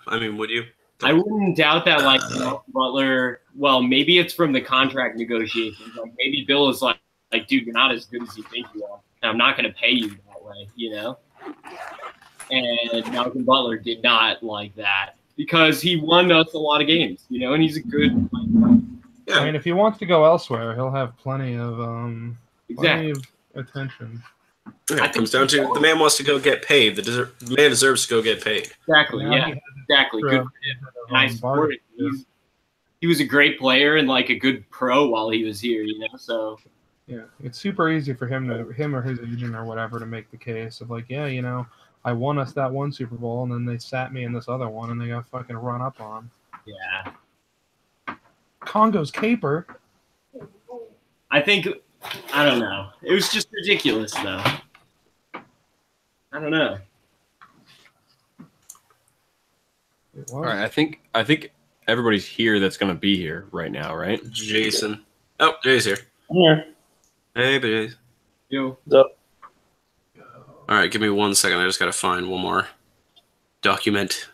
I mean, would you? I wouldn't doubt that, like, Butler, well, maybe it's from the contract negotiations. Like, maybe Bill is like, dude, you're not as good as you think you are. And I'm not going to pay you that way, you know? And Malcolm Butler did not like that because he won us a lot of games, you know, and he's a good Yeah. I mean, if he wants to go elsewhere, he'll have plenty of attention. Yeah, it comes down to the man wants to go get paid. The man deserves to go get paid. Exactly. Yeah. Exactly. Good for him. And I support it. He was a great player and like a good pro while he was here, you know. So. Yeah, it's super easy for him or his agent or whatever to make the case of like, yeah, you know, I won us that one Super Bowl and then they sat me in this other one and they got fucking run up on. Yeah. Congo's caper. I think, I don't know. It was just ridiculous, though. I don't know. All right, I think everybody's here that's going to be here right now, right? Jason. Oh, Jay's here. I'm here. Hey, Jay. Yo. What's up? All right, give me 1 second. I just got to find one more document.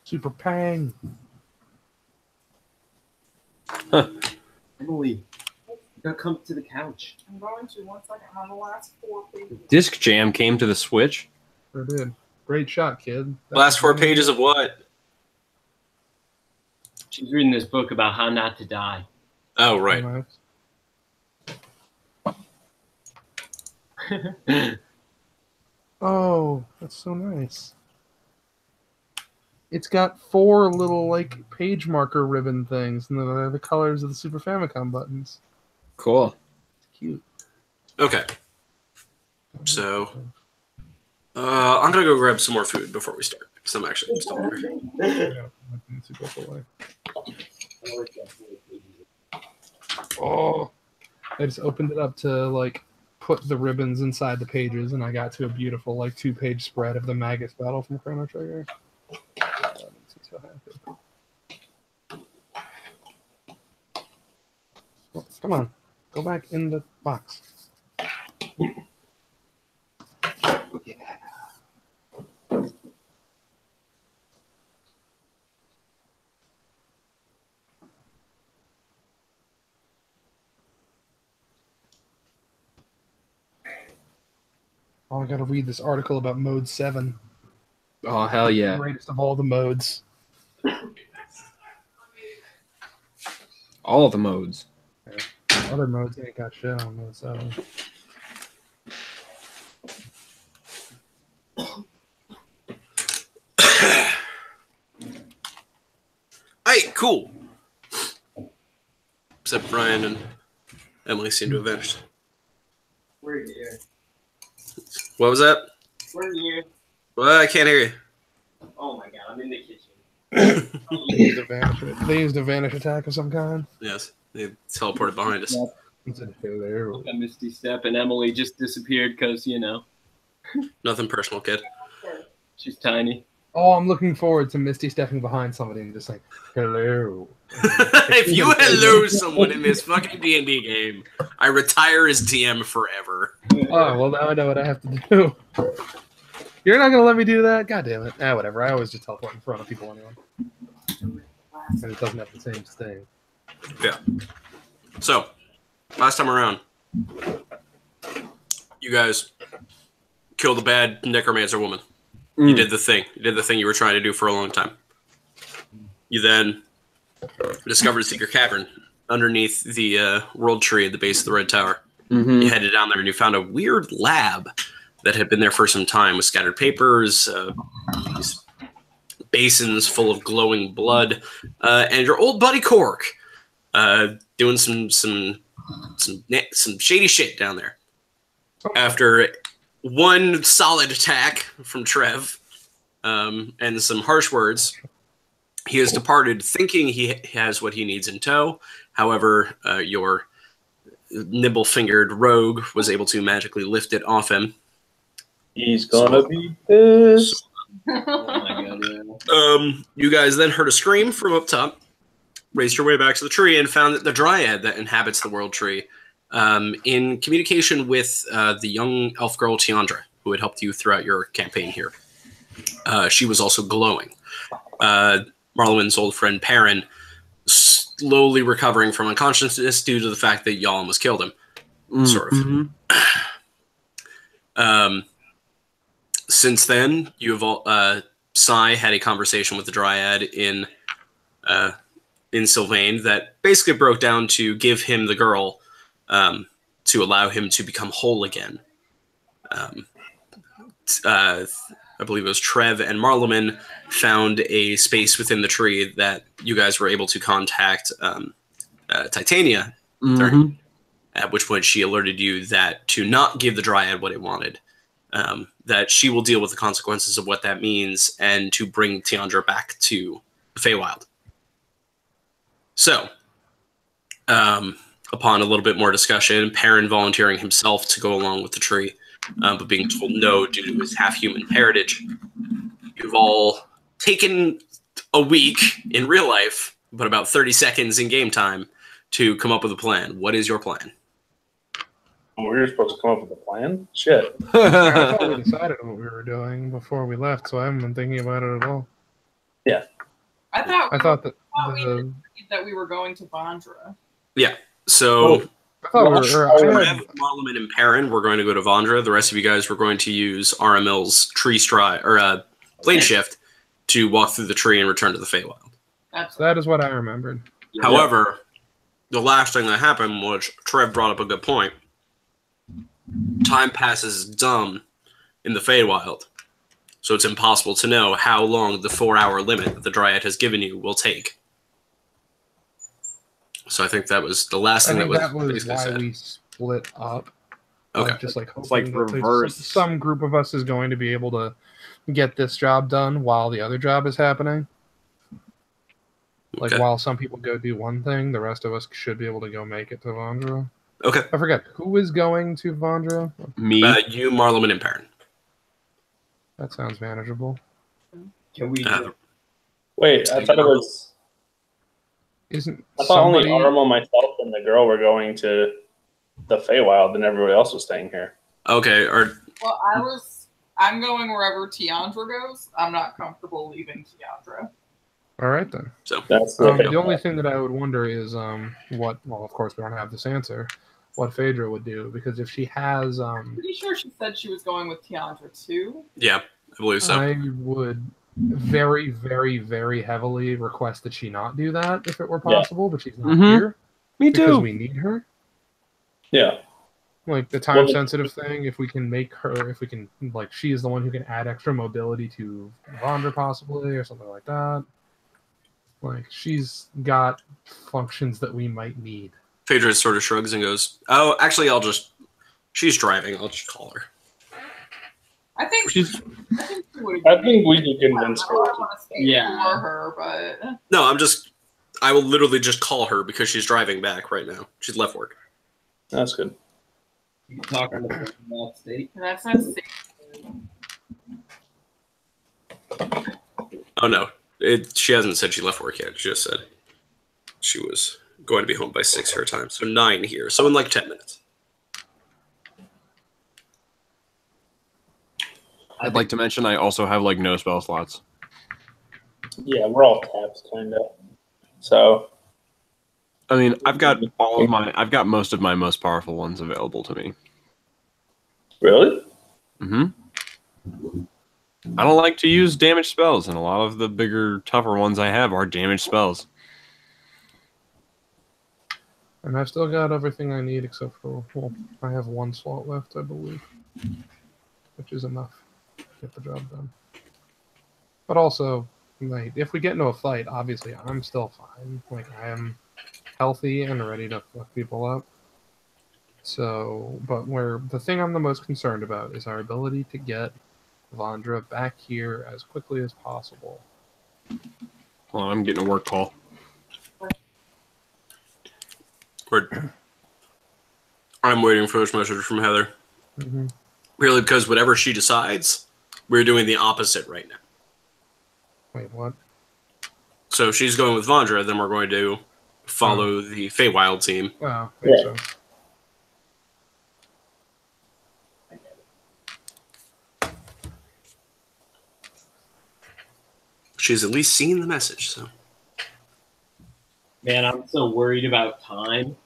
Super Pang. Huh. Emily, you gotta come to the couch. I'm going to. 1 second. I'm on the last 4 pages. Disc Jam came to the Switch. Sure did. Great shot, kid. Last 4 pages of what? She's reading this book about how not to die. Oh, right. Oh, that's so nice. It's got 4 little like page marker ribbon things, and they're the colors of the Super Famicom buttons. Cool. It's cute. Okay. So, I'm gonna go grab some more food before we start because I'm actually still hungry. Oh, I just opened it up to like put the ribbons inside the pages, and I got to a beautiful like 2-page spread of the Magus battle from Chrono Trigger. Come on, go back in the box. Yeah. Oh, I gotta read this article about Mode 7. Oh, hell yeah. The greatest of all the modes. All of the modes. Yeah. Other modes ain't got shit on Mode 7. Hey, cool. Except Brian and Emily seem to have vanished. We're here. What was that? We're here. Well, I can't hear you. Oh my god, I'm in the kitchen. They used a vanish attack of some kind. Yes, they teleported behind us. A Misty Step, and Emily just disappeared because, you know. Nothing personal, kid. She's tiny. Oh, I'm looking forward to Misty stepping behind somebody and just like, hello. If you hello someone in this fucking D&D game, I retire as DM forever. Oh, well, now I know what I have to do. You're not going to let me do that? God damn it. Ah, whatever. I always just teleport in front of people anyway. And it doesn't have the same sting. Yeah. So, last time around, you guys killed a bad necromancer woman. You did the thing. You did the thing you were trying to do for a long time. You then discovered a secret cavern underneath the world tree at the base of the Red Tower. Mm-hmm. You headed down there and you found a weird lab that had been there for some time with scattered papers, these basins full of glowing blood, and your old buddy Cork doing some shady shit down there. After one solid attack from Trev and some harsh words, he has departed thinking he has what he needs in tow. However, your nibble-fingered rogue was able to magically lift it off him. He's gonna be pissed. Oh my god, yeah. You guys then heard a scream from up top, raised your way back to the tree, and found that the dryad that inhabits the world tree, in communication with the young elf girl Tiandra, who had helped you throughout your campaign here. she was also glowing. Marlon's old friend Perrin slowly recovering from unconsciousness due to the fact that y'all almost killed him. Sort of. Since then, you've all Sai had a conversation with the Dryad in Sylvain that basically broke down to give him the girl to allow him to become whole again. I believe it was Trev and Marleman found a space within the tree that you guys were able to contact Titania during, at which point she alerted you that to not give the Dryad what it wanted, that she will deal with the consequences of what that means and to bring Tiandra back to the Feywild. So, upon a little bit more discussion, Perrin volunteering himself to go along with the tree, but being told no due to his half-human heritage. You've all taken a week in real life, but about 30 seconds in game time to come up with a plan. What is your plan? We were supposed to come up with a plan? Shit. I thought we decided what we were doing before we left, so I haven't been thinking about it at all. Yeah. I thought that we were going to Vondra. Yeah. So I thought Trev, Marleman, and Perrin were going to go to Vondra. The rest of you guys were going to use RML's tree stride or plane shift to walk through the tree and return to the Feywild. That is what I remembered. However, the last thing that happened, which Trev brought up a good point, time passes dumb in the Feywild, so it's impossible to know how long the 4-hour limit that the Dryad has given you will take. So I think that was the last thing that was why said. we split up. Okay. Just like It's like hoping that reverse. some group of us is going to be able to get this job done while the other job is happening. Like, while some people go do one thing, the rest of us should be able to go make it to Vondra. Okay. I forget, who is going to Vondra? Me. You, Marleman, and Perrin. That sounds manageable. Can we? Wait, I thought it was... I thought only Armo, myself, and the girl were going to the Feywild, and everybody else was staying here. Okay. Well, I'm going wherever Tiandra goes. I'm not comfortable leaving Tiandra. All right, then. So that's the only thing that I would wonder is what. Well, of course, we don't have this answer. What Phaedra would do, because if she has, pretty sure she said she was going with Tiandra too. Yeah, I believe so. I would very, very, very heavily request that she not do that if it were possible, but she's not here. Me too. Because we need her. Yeah. Like the time sensitive thing, if we can make her, if we can, like, she is the one who can add extra mobility to Vondra possibly or something like that. Like, she's got functions that we might need. Phaedra sort of shrugs and goes, "Oh, actually, she's driving. I'll just call her." I think we can convince her. I don't want to speak for her, but No, I will literally just call her because she's driving back right now. She's left work. That's good. You can talk on the phone in that state. That's not safe. Oh no, she hasn't said she left work yet. She just said she was going to be home by 6 her time, so 9 here. So in like 10 minutes. I'd like to mention I also have like no spell slots. Yeah, we're all tapped, kind of. So, I mean, I've got most of my most powerful ones available to me. Really? Mm-hmm. I don't like to use damage spells, and a lot of the bigger, tougher ones I have are damage spells. And I've still got everything I need except for, well, I have 1 slot left, I believe, which is enough to get the job done. But also, like, if we get into a fight, obviously I'm still fine. Like, I am healthy and ready to fuck people up. So, but the thing I'm the most concerned about is our ability to get Vondra back here as quickly as possible. Well, I'm getting a work call. I'm waiting for this message from Heather. Mm-hmm. Really, because whatever she decides, we're doing the opposite right now. Wait, what? So if she's going with Vondra, then we're going to follow the Feywild team. Oh, makes sense. she's at least seen the message. So, Man, I'm so worried about time.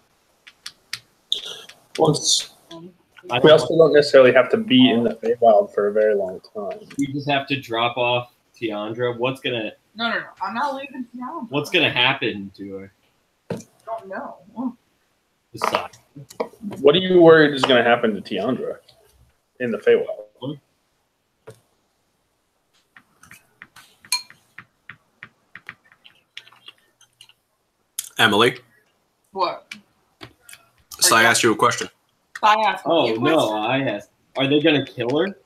We also don't necessarily have to be in the Feywild for a very long time. We just have to drop off Tiandra. No. I'm not leaving Tiandra. What's gonna happen to her? Don't know. Decide. What are you worried is going to happen to Tiandra in the Feywild? Emily, What? so I asked you a question. I asked Oh you a no, question. I asked. Are they gonna kill her?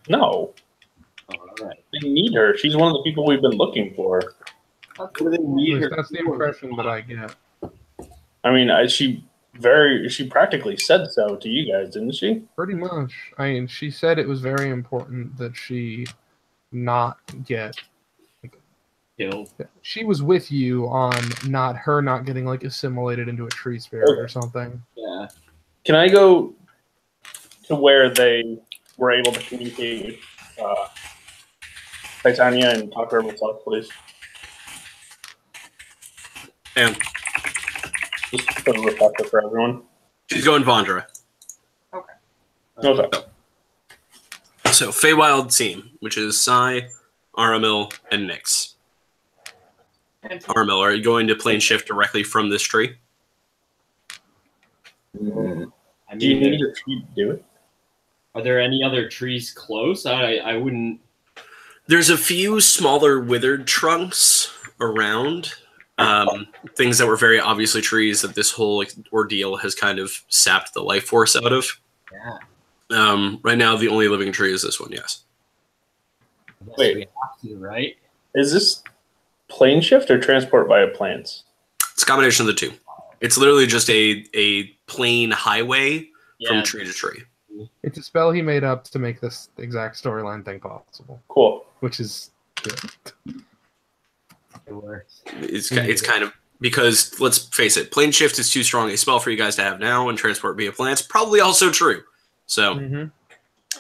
No. Oh, all right. They need her. She's one of the people we've been looking for. What do they need her? That's the impression that I get. I mean, she practically said so to you guys, didn't she? Pretty much. I mean, she said it was very important that she not get Killed. She was with you on her not getting like assimilated into a tree spirit or something. Yeah. Can I go to where they were able to communicate with Titania and talk to her myself, please? And Just for a refresher for everyone. she's going Vondra. Okay. So, Feywild team, which is Sai, Aramil, and Nyx. Aramil, are you going to plane shift directly from this tree? I mean, Do you need a tree to do it? Are there any other trees close? I wouldn't. There's a few smaller withered trunks around. Things that were very obviously trees that this whole ordeal has kind of sapped the life force out of. Yeah. Right now, the only living tree is this one, yes. Wait. We have to, right? Is this plane shift or transport via planes? It's a combination of the two. It's literally just a plain highway from tree to tree. It's a spell he made up to make this exact storyline thing possible. Cool. Which is good. It works. It's kind of because let's face it, plane shift is too strong a spell for you guys to have now, and transport via plane's probably also true. So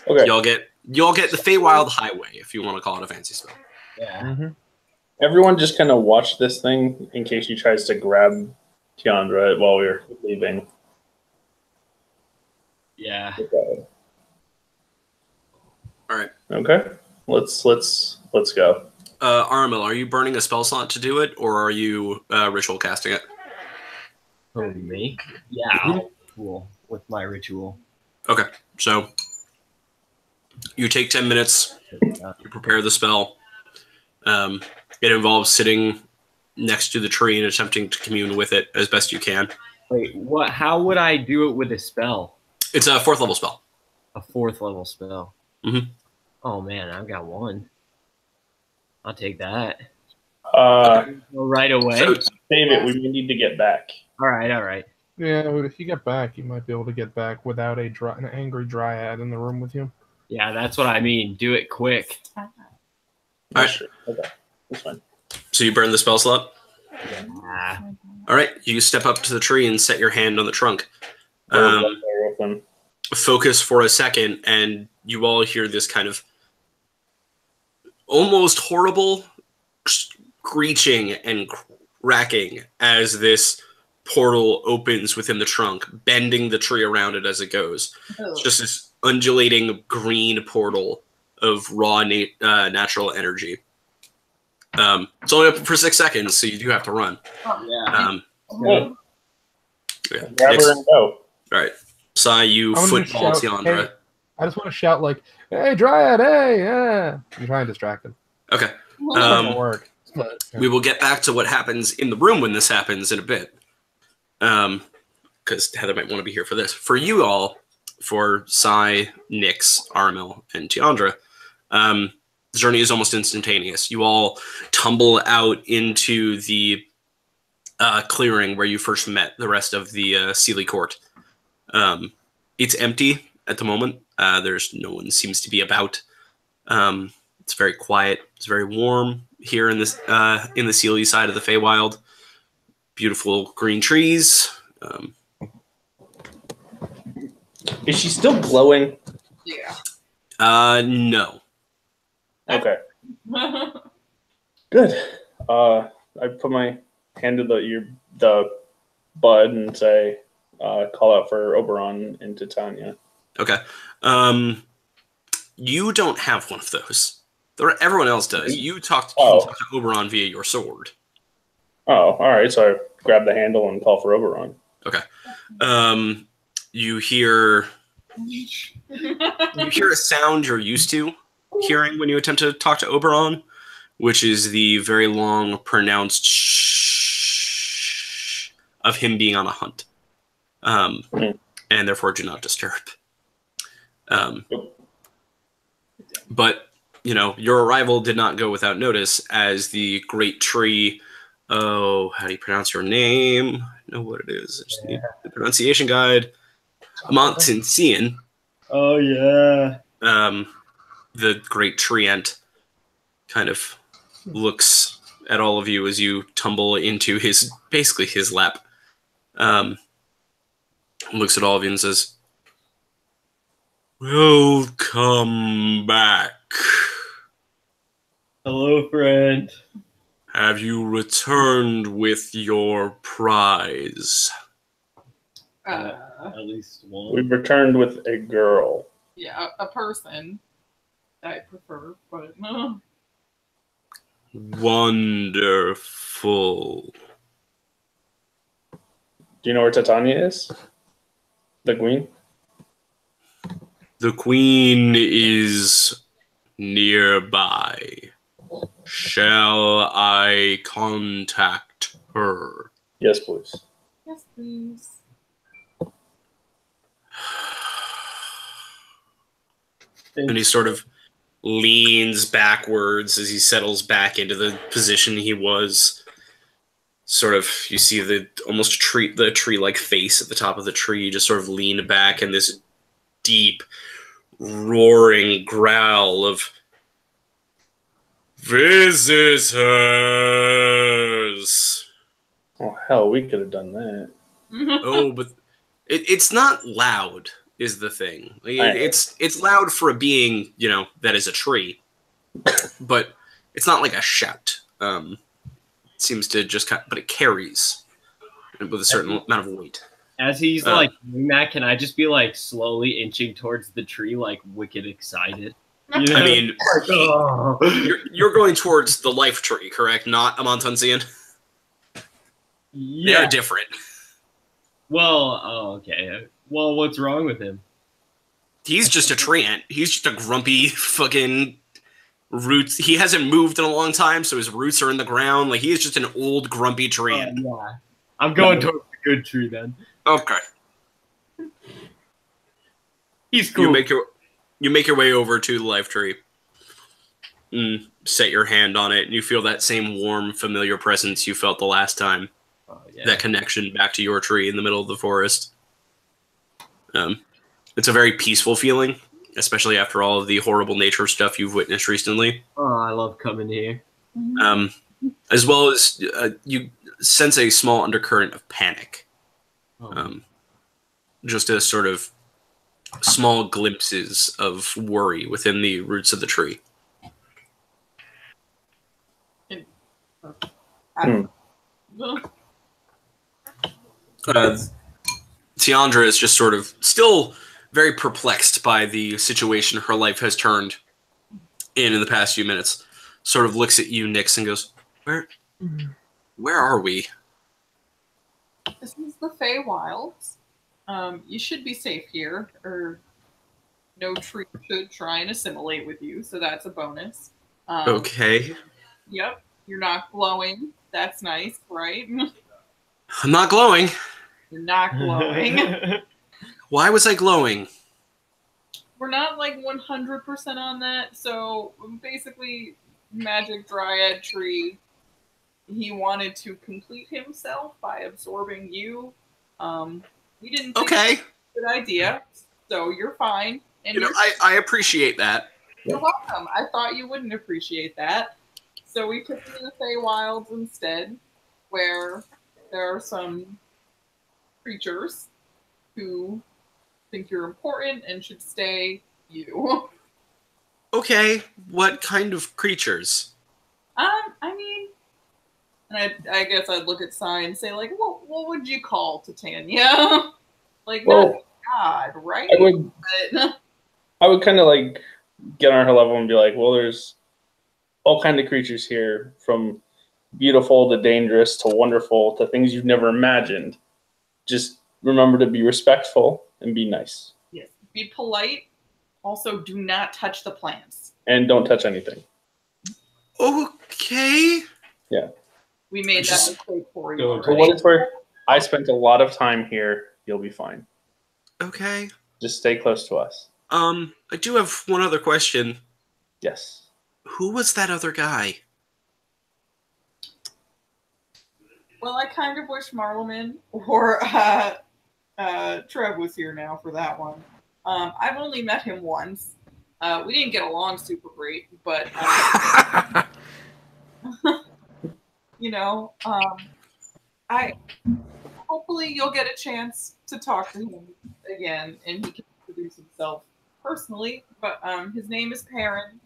Okay. y'all get the Feywild Highway if you want to call it a fancy spell. Yeah. Everyone just kind of watch this thing in case she tries to grab Tiandra while we're leaving. Yeah. Okay. All right. Okay. Let's go. Aramil, are you burning a spell slot to do it, or are you ritual casting it? For me? Yeah. Cool. With my ritual. Okay. So you take 10 minutes. You prepare the spell. It involves sitting next to the tree and attempting to commune with it as best you can. Wait, what? How would I do it with a spell? It's a 4th level spell. A 4th level spell. Mhm. Oh man, I've got one. I'll take that. Right away. So, David, we need to get back. All right. Yeah, but if you get back, you might be able to get back without an angry dryad in the room with you. Yeah, that's what I mean. Do it quick. all right. Sure. Okay. That's fine. So you burn the spell slot. Yeah. All right. You step up to the tree and set your hand on the trunk. Focus for a second, and you all hear this kind of almost horrible screeching and cracking as this portal opens within the trunk, bending the tree around it as it goes. It's just this undulating green portal of raw natural energy. It's only open for 6 seconds, so you do have to run. Yeah. Yeah. Grab her and go. All right. Sai, you football Tiandra. Hey, I just want to shout like, "Hey, Dryad! Hey, yeah!" I'm trying to distract him. Okay. It doesn't work. But, We will get back to what happens in the room when this happens in a bit. Because Heather might want to be here for this. For you all, for Sai, Nyx, Aramil, and Tiandra, the journey is almost instantaneous. You all tumble out into the clearing where you first met the rest of the Sealy court. It's empty at the moment. There's no one seems to be about. It's very quiet. It's very warm here in this in the Sealy side of the Feywild. Beautiful green trees. Is she still glowing? Yeah. No. Okay. Good. I put my hand to the bud and say, call out for Oberon and Titania. Okay. You don't have one of those. Everyone else does. You can talk to Oberon via your sword. Oh, all right. So I grab the handle and call for Oberon. Okay. You hear a sound you're used to hearing when you attempt to talk to Oberon, which is the very long, pronounced shh of him being on a hunt. And therefore do not disturb. But, your arrival did not go without notice as the great tree... Oh, how do you pronounce your name? I know what it is. I just need the pronunciation guide. Montensian. Oh, yeah. The great treant kind of looks at all of you as you tumble into basically his lap. Looks at all of you and says, "Welcome back. Hello, friend. Have you returned with your prize?" At least one. We've returned with a girl. Yeah, a person. I prefer, but no. Wonderful. Do you know where Titania is? The queen? The queen is nearby. Shall I contact her? Yes, please. Yes, please. And he sort of leans backwards as he settles back into the position he was. Sort of, you see the tree-like face at the top of the tree just sort of lean back in this deep, roaring growl of visitors. Oh, hell, we could have done that. Oh, but it's not loud, is the thing. It's loud for a being, that is a tree. But it's not like a shout. It seems to just but it carries with a certain amount of weight. As he's doing that, can I just be slowly inching towards the tree, wicked excited? I mean, you're going towards the life tree, correct? Not a Montensian? Yeah. They're different. Well, okay. Well, what's wrong with him? He's just a treant. He's just a grumpy fucking roots. He hasn't moved in a long time, so his roots are in the ground. He is just an old grumpy treant. Yeah. I'm going towards the good tree then. Okay. He's cool. You make your way over to the life tree. Set your hand on it, and you feel that same warm, familiar presence you felt the last time. Oh, yeah. That connection back to your tree in the middle of the forest. It's a very peaceful feeling, especially after all of the horrible nature stuff you've witnessed recently. Oh, I love coming here. As well as you sense a small undercurrent of panic. Just a sort of small glimpses of worry within the roots of the tree. Tiandra is just sort of still very perplexed by the situation her life has turned in the past few minutes. Sort of looks at you, Nyx, and goes, Where are we? This is the Feywilds. You should be safe here, or no tree should try and assimilate with you, so that's a bonus. Okay. Yep, you're not glowing. That's nice, right? I'm not glowing. You're not glowing. Why was I glowing? We're not 100% on that, so basically, Magic Dryad Tree, he wanted to complete himself by absorbing you. We didn't think it was a good idea, so you're fine. And I appreciate that. You're welcome. I thought you wouldn't appreciate that. So we took you to the Feywilds instead, where there are some creatures who think you're important and should stay you. Okay, what kind of creatures? I mean, and I guess I'd look at Sai and say, like, what would you call Titania? Like, Well, not God, right? I would kind of like get on her level and be like, well, there's all kind of creatures here, from beautiful to dangerous to wonderful to things you've never imagined. Just remember to be respectful and be nice. Yes. Be polite. Also, do not touch the plants. And don't touch anything. Okay. Yeah. We made that mistake for you. For what it's worth, I spent a lot of time here. You'll be fine. Okay. Just stay close to us. I do have one other question. Yes. Who was that other guy? Well, I kind of wish Marleman or Trev was here now for that one. I've only met him once. We didn't get along super great, but you know, I hopefully you'll get a chance to talk to him again, and he can introduce himself personally. But his name is Perrin.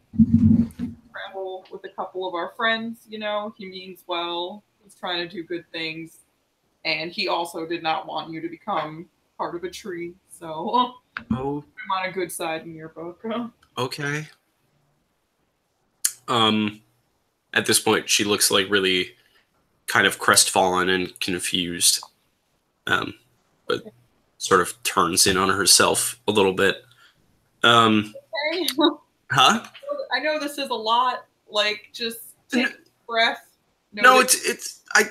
Travel with a couple of our friends. You know, he means well. He's trying to do good things, and he also did not want you to become part of a tree. So, I'm on a good side in your book. Okay. At this point, she looks like really kind of crestfallen and confused, but sort of turns in on herself a little bit. Okay. Huh? I know this is a lot. Like, just take a breath. No, I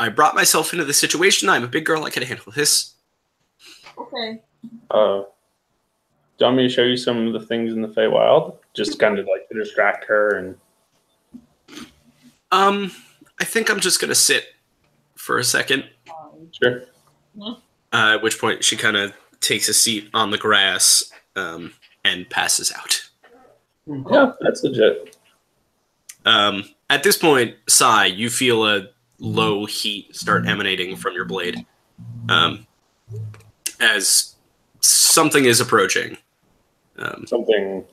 brought myself into the situation. I'm a big girl. I can handle this. Okay. Do you want me to show you some of the things in the Feywild? Just kind of like to distract her and. I think I'm just gonna sit for a second. Sure. At which point she kind of takes a seat on the grass and passes out. Yeah, that's legit. At this point, Sai, you feel a low heat start emanating from your blade as something is approaching. Something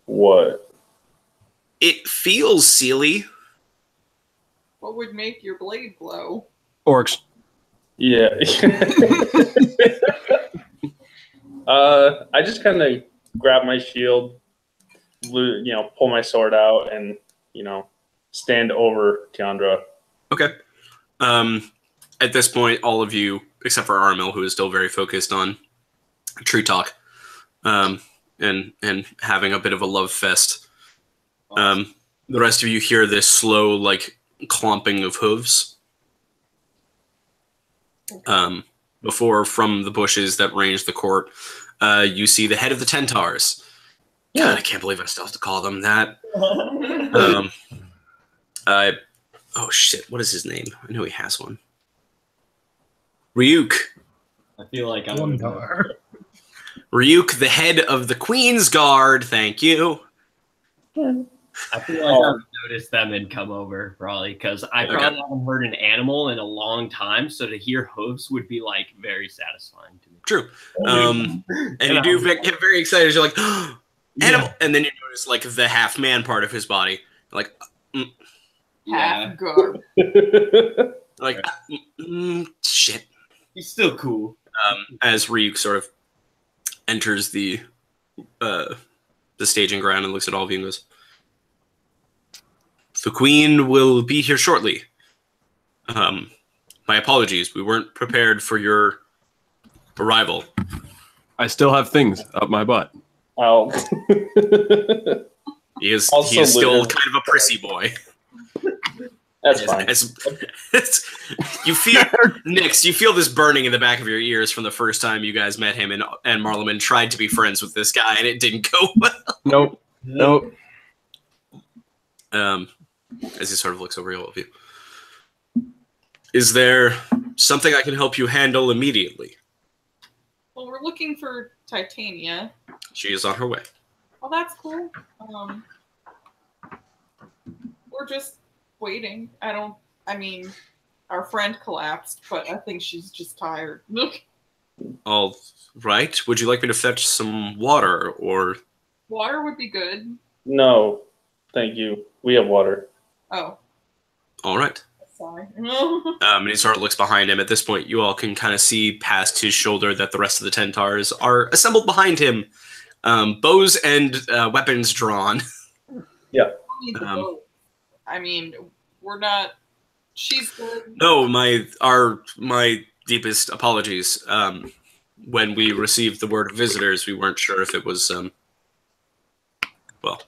what? It feels Sealy. What would make your blade glow? Orcs. Yeah. I just kind of grab my shield, pull my sword out, and stand over Tiandra. Okay. At this point, all of you, except for Armel, who is still very focused on tree talk, and having a bit of a love fest. The rest of you hear this slow, like, clomping of hooves. Before, from the bushes that range the court, you see the head of the Tentars. Yeah. God, I can't believe I still have to call them that. Oh shit, what is his name? I know he has one. Ryuk. I feel like I'm Ryuk, the head of the Queen's Guard. Thank you. I feel like I've noticed them and come over, probably, because I probably haven't heard an animal in a long time, so to hear hooves would be, like, very satisfying to me. True. And you do get very excited. You're like, oh, animal! And then you notice, like, the half-man part of his body. Like, Half good. like, shit. He's still cool. As Ryuk sort of enters the staging ground and looks at all of you and goes, the Queen will be here shortly. My apologies. We weren't prepared for your arrival. I still have things up my butt. Oh. He is still kind of a prissy boy. That's fine. You feel Nix, you feel this burning in the back of your ears from the first time you guys met him, and Marleman tried to be friends with this guy, and it didn't go well. Nope. As he sort of looks over all of you. Is there something I can help you handle immediately? Well, we're looking for Titania. She is on her way. Well, that's cool. We're just waiting. I mean, our friend collapsed, but I think she's just tired. All right. Would you like me to fetch some water, or? Water would be good. No, Thank you. We have water. Oh, All right. sorry. And he sort of looks behind him. At this point, you all can kind of see past his shoulder that the rest of the Tentars are assembled behind him, bows and weapons drawn. Yeah. I mean, we're not. She's good. No, my deepest apologies. When we received the word of visitors, we weren't sure if it was. Well,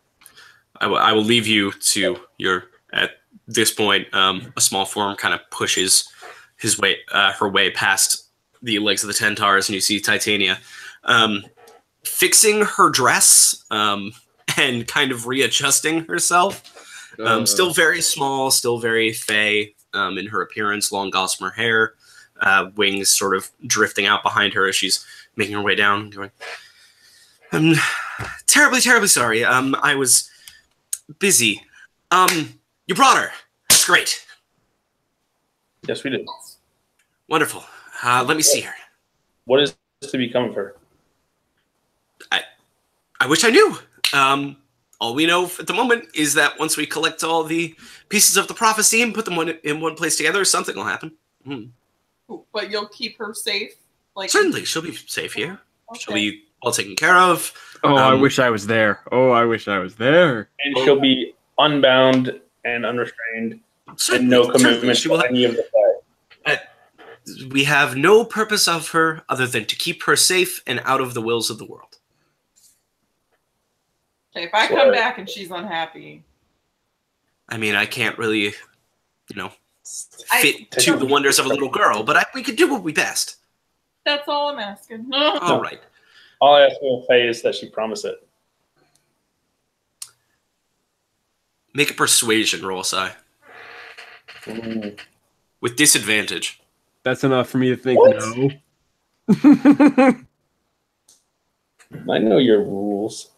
I will leave you to your. At this point, a small form kind of pushes her way past the legs of the Tentars, and you see Titania fixing her dress and kind of readjusting herself. Still very small, still very fey in her appearance, long gossamer hair, wings sort of drifting out behind her as she's making her way down, going, I'm terribly, terribly sorry. I was busy. You brought her. That's great. Yes, we did. Wonderful. Let me see her. What is to become of her? I wish I knew. All we know at the moment is that once we collect all the pieces of the prophecy and put them in one place together, something will happen. But you'll keep her safe? Certainly, she'll be safe here. Okay. She'll be well taken care of. Oh, I wish I was there. Oh, I wish I was there. And she'll be unbound and unrestrained, Certainly, and no commitment she will to any of the fight. We have no purpose of her other than to keep her safe and out of the wills of the world. Okay, if I come back and she's unhappy. I mean, I can't really, fit to the wonders of a little girl, but we could do what we best. That's all I'm asking. All right. All I ask for Faye is that she promise it. Make a persuasion roll, Si. With disadvantage. That's enough for me to think What? no. I know your rules.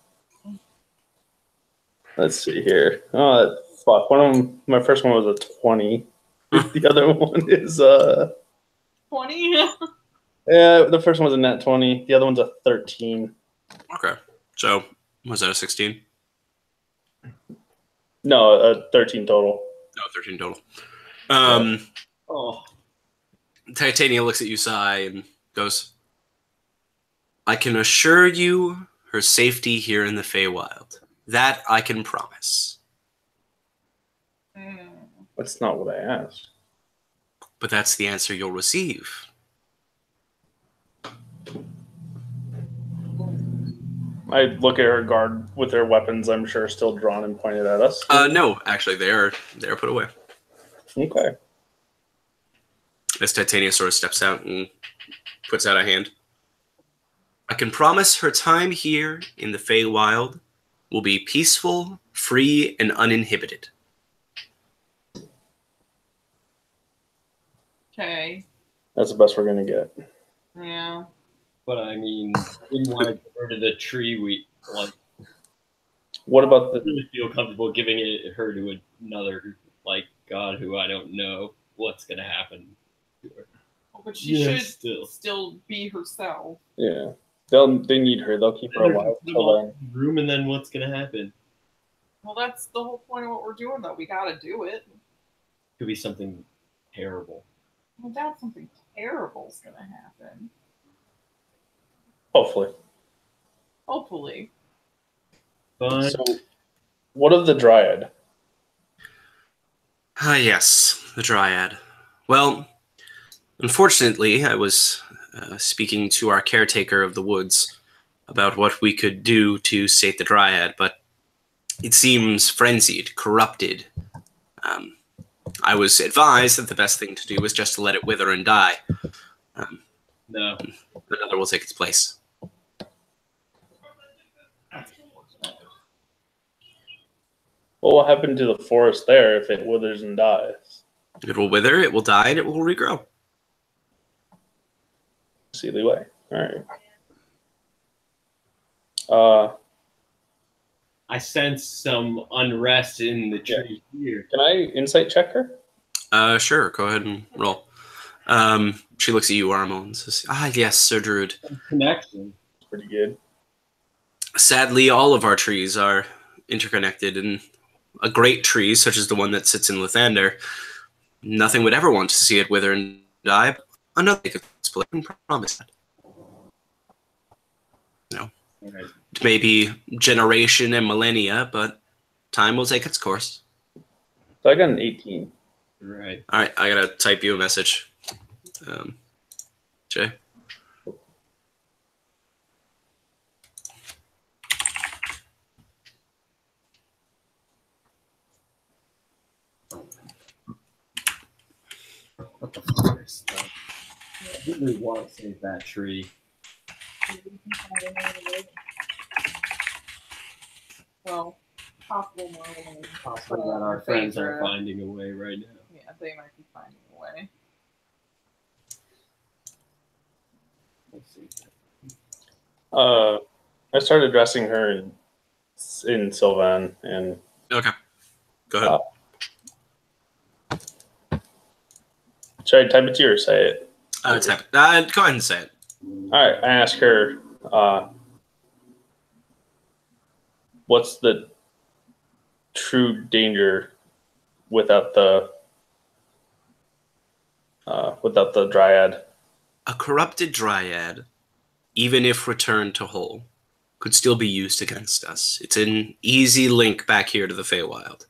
Let's see here. Oh, fuck. My first one was a 20. The other one is 20? yeah, the first one was a net 20. The other one's a 13. Okay. So, was that a 16? No, a 13 total. No, 13 total. Oh, Titania looks at you, Sai, and goes, I can assure you her safety here in the Feywild. That I can promise. That's not what I asked. But that's the answer you'll receive. I look at her guard with their weapons, I'm sure, still drawn and pointed at us. No, actually, they are put away. Okay. As Titania sort of steps out and puts out a hand. I can promise her time here in the Feywild will be peaceful, free, and uninhibited. Okay. That's the best we're going to get. Yeah. but I mean, I didn't want to give her to the tree. We like. What about the? Really feel comfortable giving her to another god who I don't know what's gonna happen to her. But she should still be herself. Yeah, they need her. They'll keep her alive till then. Room, and then what's gonna happen? Well, that's the whole point of what we're doing, though. We gotta do it. Could be something terrible. I doubt something terrible is gonna happen. Hopefully. Hopefully. But So, what of the Dryad? Yes, the Dryad. Well, unfortunately, I was speaking to our caretaker of the woods about what we could do to sate the Dryad, but it seems frenzied, corrupted. I was advised that the best thing to do was just to let it wither and die. no. Another will take its place. What will happen to the forest there if it withers and dies? It will wither, it will die, and it will regrow. See leeway. All right. I sense some unrest in the tree here. Can I insight check her? Sure, go ahead and roll. She looks at you, Armo, and says, yes, Sir Druid. Connection. Pretty good. Sadly, all of our trees are interconnected, and a great tree, such as the one that sits in Lathander, nothing would ever want to see it wither and die. Another they could split and promise that. Right. It may be generation and millennia, but time will take its course. So I got an 18. Right. All right, I gotta type you a message. Jay? What the fuck is that? I really want to save that tree. Well, possible more. Possibly that our friends are finding a way right now. Yeah, they might be finding a way. Let's see. I started dressing her in Sylvan, and Okay. Go ahead. should I type it to you or say it? Type it. Go ahead and say it. All right. I asked her, what's the true danger without the dryad? A corrupted dryad, even if returned to whole, could still be used against us. It's an easy link back here to the Feywild.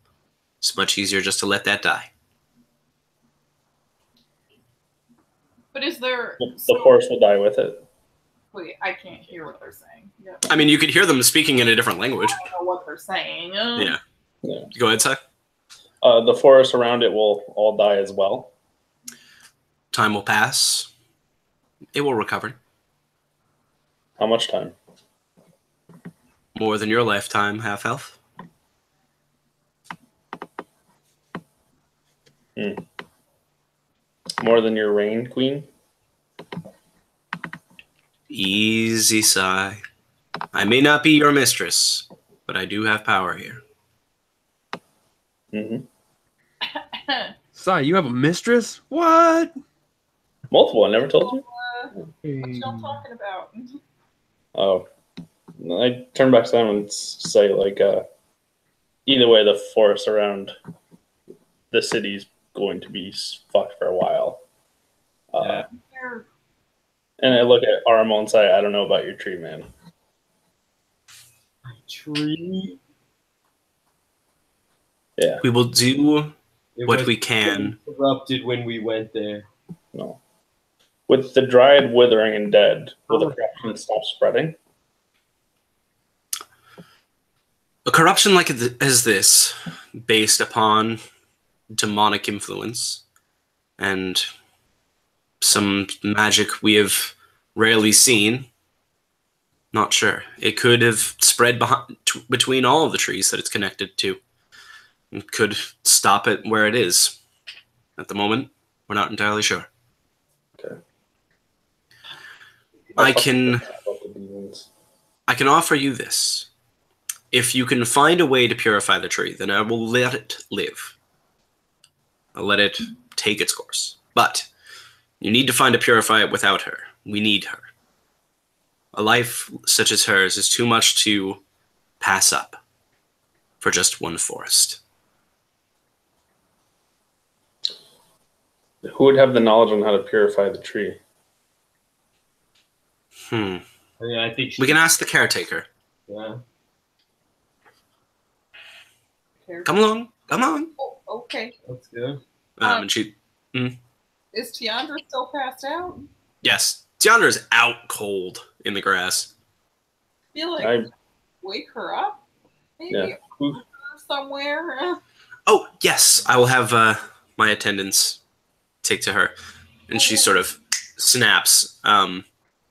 It's much easier just to let that die. But is there... The forest will die with it. Wait, I can't hear what they're saying. Yeah. I mean, you could hear them speaking in a different language. I don't know what they're saying. Yeah. Yeah. Go ahead, Si. The forest around it will all die as well. Time will pass. It will recover. How much time? More than your lifetime, half-elf. More than your reign, Queen? Easy, Si. I may not be your mistress, but I do have power here. Mm-hmm. Si, you have a mistress? What? Multiple, I never told you? What y'all talking about? Oh. I turn back to them and say, like, either way, the forest around the city's going to be fucked for a while. Yeah. They're- And I look at Armo and say, I don't know about your tree, man. Tree. Yeah, We will do It what was we can. corrupted when we went there. no. With the dryad withering and dead, will the corruption stop spreading? A corruption like as this, based upon demonic influence and some magic we have rarely seen, not sure. It could have spread between all of the trees that it's connected to. It could stop it where it is. At the moment, we're not entirely sure. Okay. I can offer you this. If you can find a way to purify the tree, then I will let it live. I'll let it take its course. But you need to find a purify it without her. We need her. A life such as hers is too much to pass up for just one forest. Who would have the knowledge on how to purify the tree? I mean, I think We can ask the caretaker. Yeah. Come along. Come on. Oh, okay. That's good. And she, Is Tiandra still passed out? yes, Tiandra is out cold in the grass. Feel like I, wake her up? Maybe yeah. put her somewhere. Oh, yes, I will have my attendants take to her. And she sort of snaps,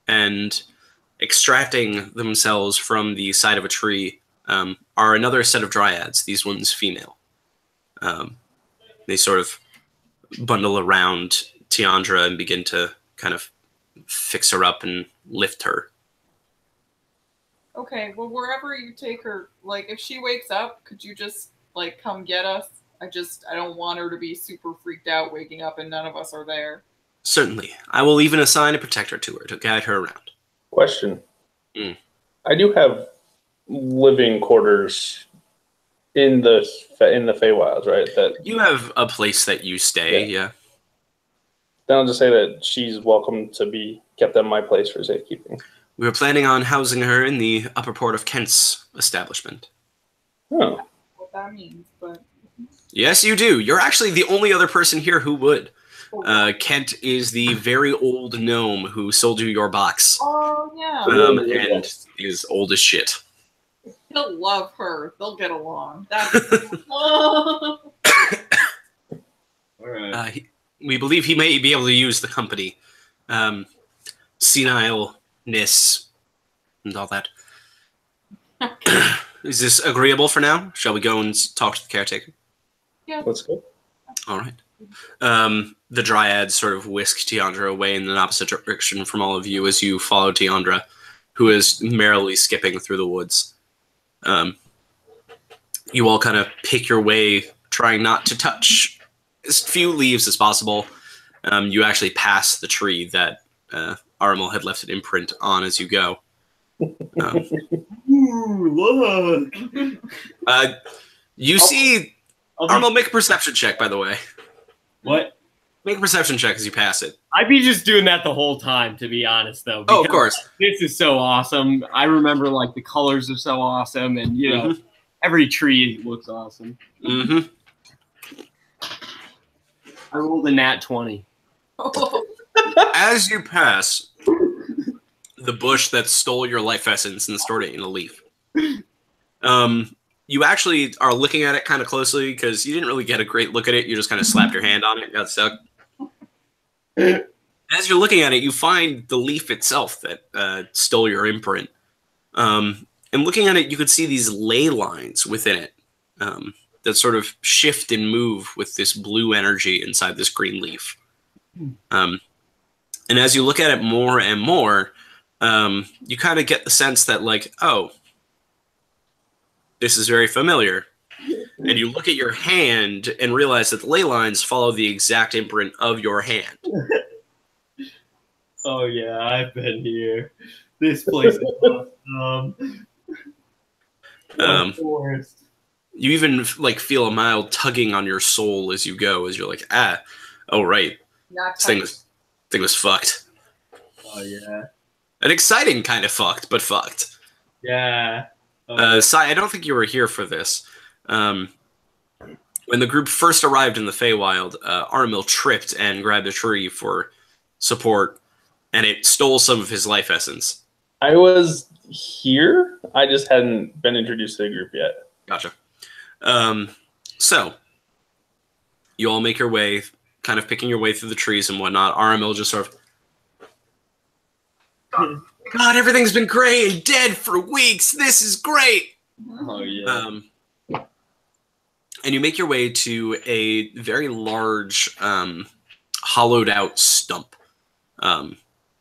and extracting themselves from the side of a tree are another set of dryads, these ones female. They sort of bundle around Tiandra and begin to kind of fix her up and lift her. Okay, well, wherever you take her, like, if she wakes up, could you just, like, come get us? I don't want her to be super freaked out waking up and none of us are there. Certainly. I will even assign a protector to her to guide her around. question. Mm. I do have living quarters in the Feywilds, right? That You have a place that you stay, yeah. then I'll just say that she's welcome to be kept at my place for safekeeping. We were planning on housing her in the upper port of Kent's establishment. Oh, What that means, but Yes, you do. You're actually the only other person here who would. Kent is the very old gnome who sold you your box. oh yeah, And is old as shit. he'll love her. They'll get along. That's All right. We believe he may be able to use the company. Senileness and all that. Is this agreeable for now? Shall we go and talk to the caretaker? yeah. let's go. All right. The Dryad sort of whisk Tiandra away in an opposite direction from all of you as you follow Tiandra, who is merrily skipping through the woods. You all kind of pick your way, trying not to touch as few leaves as possible. You actually pass the tree that Armel had left an imprint on as you go. Ooh, look. You see... Armel, make a perception check, by the way. What? Make a perception check as you pass it. I'd be just doing that the whole time, to be honest, though. Oh, of because course. This is so awesome. I remember, like, the colors are so awesome, and, you know, every tree looks awesome. Mm-hmm. I rolled a nat 20. As you pass the bush that stole your life essence and stored it in a leaf, you actually are looking at it kind of closely because you didn't really get a great look at it. You just kind of slapped your hand on it and got stuck. As you're looking at it, you find the leaf itself that stole your imprint. And looking at it, you could see these ley lines within it that sort of shift and move with this blue energy inside this green leaf. And as you look at it more and more, you kind of get the sense that, like, oh, this is very familiar. And you look at your hand and realize that the ley lines follow the exact imprint of your hand. Oh, yeah, I've been here. This place is awesome. Forest. You even, like, feel a mild tugging on your soul as you go, as you're like, oh, right. This thing was fucked. Oh, yeah. An exciting kind of fucked, but fucked. Yeah. Sai, I don't think you were here for this. When the group first arrived in the Feywild, Armil tripped and grabbed a tree for support, and it stole some of his life essence. I was here. I just hadn't been introduced to the group yet. Gotcha. So, you all make your way, kind of picking your way through the trees and whatnot. Armil just sort of... God, everything's been gray and dead for weeks. This is great. Oh, yeah. And you make your way to a very large, hollowed out stump.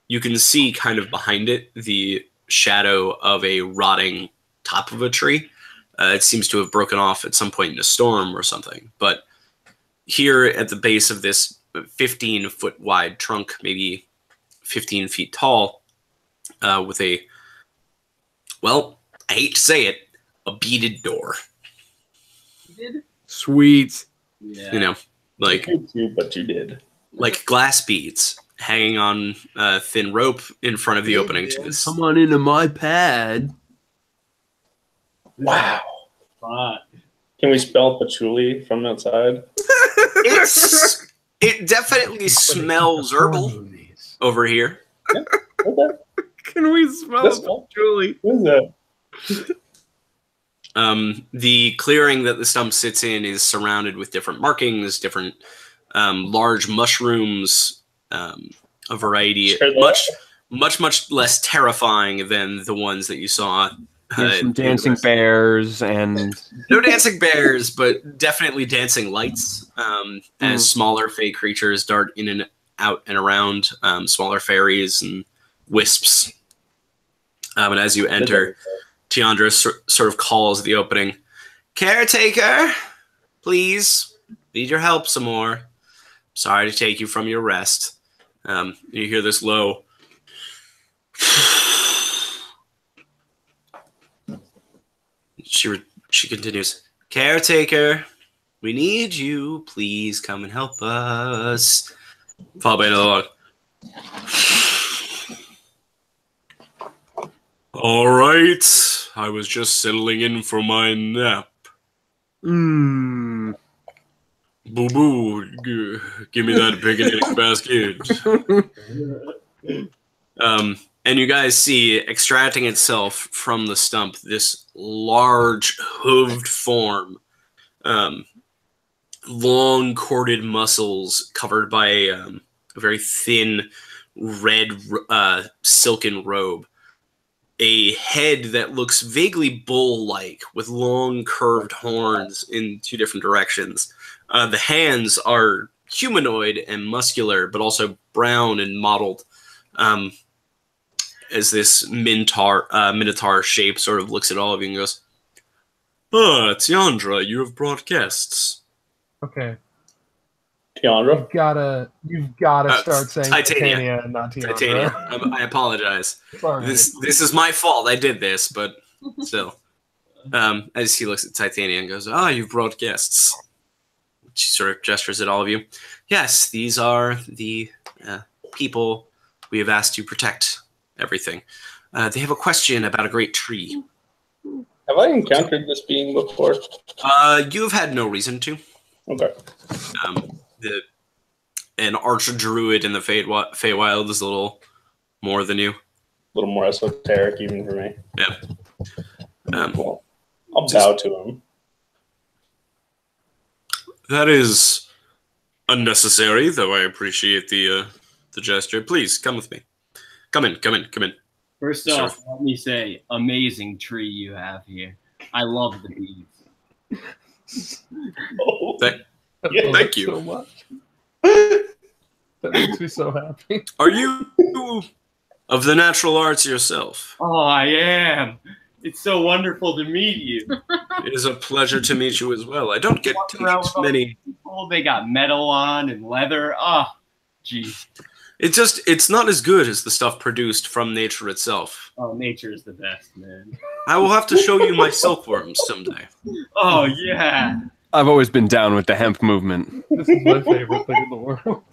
You can see kind of behind it the shadow of a rotting top of a tree. It seems to have broken off at some point in a storm or something. But here at the base of this 15-foot wide trunk, maybe 15 feet tall, with a, well, I hate to say it, a beaded door. Sweet. Yeah. You know, like... You too, but you did. Like glass beads hanging on a thin rope in front of the opening to this. Come on into my pad. Wow. But Can we spell patchouli from outside? It definitely smells herbal over here. Okay. Can we smell That's it, cool. Julie? What is that? The clearing that the stump sits in is surrounded with different markings, different large mushrooms, a variety, much less terrifying than the ones that you saw. There's some dancing bears and No dancing bears, but definitely dancing lights. As smaller fey creatures dart in and out and around, smaller fairies and wisps. And as you enter, Tiandra sort of calls the opening, "Caretaker, please, need your help some more. Sorry to take you from your rest." You hear this low. She continues, Caretaker, we need you. Please come and help us. Followed by another log. All right. I was just settling in for my nap. Mmm. Boo boo. Give me that picnic basket. And you guys see extracting itself from the stump this large hooved form. Long corded muscles covered by a very thin red silken robe. A head that looks vaguely bull-like with long curved horns in two different directions. The hands are humanoid and muscular, but also brown and mottled. As this minotaur shape sort of looks at all of you and goes, "Ah, Tiandra, you have brought guests." Okay. Tiandra? You've gotta start saying Titania. Titania and not Tiandra. Titania. I apologize. Sorry. This is my fault. I did this, but still. As he looks at Titania and goes, "Ah, you've brought guests." She sort of gestures at all of you. "Yes, these are the people we have asked to protect everything. They have a question about a great tree." Have I encountered this being before? You have had no reason to. Okay. An archer-druid in the Feywild is a little more than you. A little more esoteric even for me. Yeah. Well, I'll bow to him. That is unnecessary, though I appreciate the gesture. Please, come with me. Come in. First off, let me say, amazing tree you have here. I love the bees. Oh, Thank you. So much. That makes me so happy. Are you of the natural arts yourself? Oh, I am. It's so wonderful to meet you. It is a pleasure to meet you as well. I don't get to meet many. People, they got metal on and leather. Oh, geez. It's not as good as the stuff produced from nature itself. Oh, nature is the best, man. I will have to show you my silkworms someday. Oh, yeah. I've always been down with the hemp movement. This is my favorite thing in the world.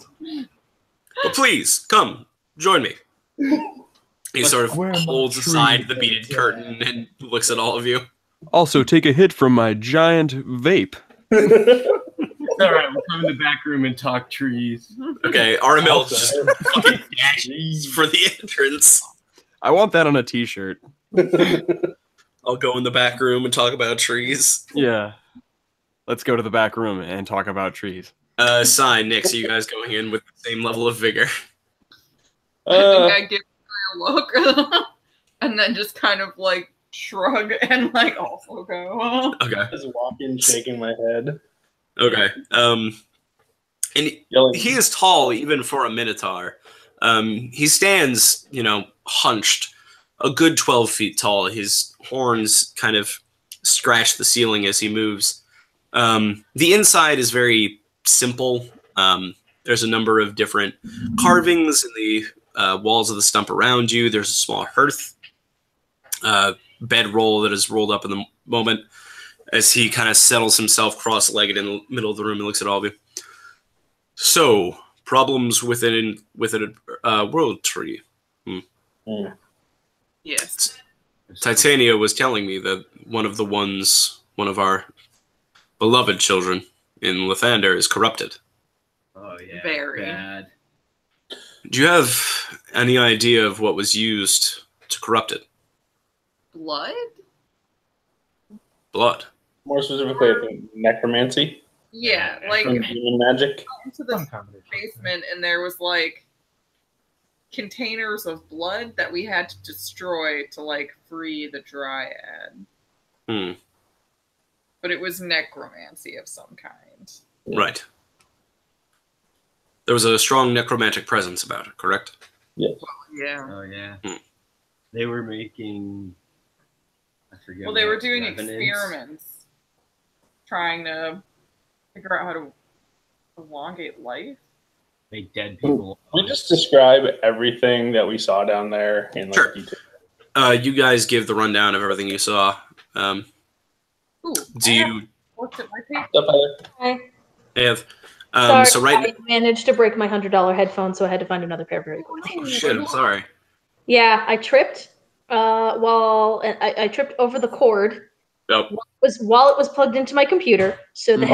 But please, come, join me. He sort of holds aside the beaded curtain and looks at all of you. Also, take a hit from my giant vape. All right, we'll come in the back room and talk trees. Okay, Armel just fucking dashes for the entrance. I want that on a t-shirt. I'll go in the back room and talk about trees. Yeah. Let's go to the back room and talk about trees. Sign, Nix, are you guys going in with the same level of vigor? I think I give her a look and then just kind of like shrug and like also go. Okay. Just walking, shaking my head. Okay. And he is tall even for a minotaur. He stands, hunched, a good 12 feet tall. His horns kind of scratch the ceiling as he moves. The inside is very simple. There's a number of different carvings in the walls of the stump around you. There's a small hearth, bedroll that is rolled up in the moment as he kind of settles himself cross-legged in the middle of the room and looks at all of you. So, problems with a world tree. Yes. Titania was telling me that one of our beloved children in Lathander is corrupted. Oh, yeah. Very. Bad. Do you have any idea of what was used to corrupt it? Blood? Blood. More specifically, I think necromancy. Yeah, like And demon magic. into the basement and there was like containers of blood that we had to destroy to like free the dryad. But it was necromancy of some kind. Right. There was a strong necromantic presence about it, correct? Yes. Yeah. Oh, yeah. They were making... I forget. Well, they were doing revenants. experiments trying to figure out how to elongate life. Make dead people. Can we just describe everything that we saw down there in Sure. detail? You guys give the rundown of everything you saw. Ooh, Do you Looked at my paper. Stuff Heather. Hi. Have. Sorry, So right. I managed to break my $100 headphones, so I had to find another pair very quickly. Oh shit! I'm sorry. Yeah, I tripped. While I tripped over the cord. Oh. While it was plugged into my computer, so the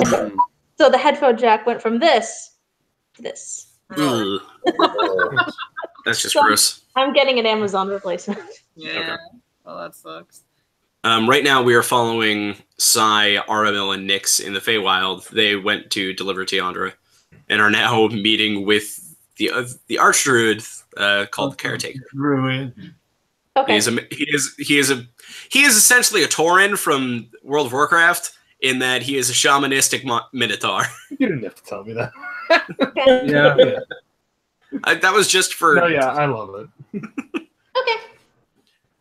headphone jack went from this to this. Ugh. That's just So gross. I'm getting an Amazon replacement. Yeah. Okay. Well, that sucks. Right now, we are following Sai, Aramil, and Nyx in the Feywild. They went to deliver Tiandra and are now meeting with the Archdruid called the Caretaker. Druid. Okay. He is essentially a Tauren from World of Warcraft in that he is a shamanistic minotaur. You didn't have to tell me that. Yeah. That was just for. No, yeah, I love it. Okay.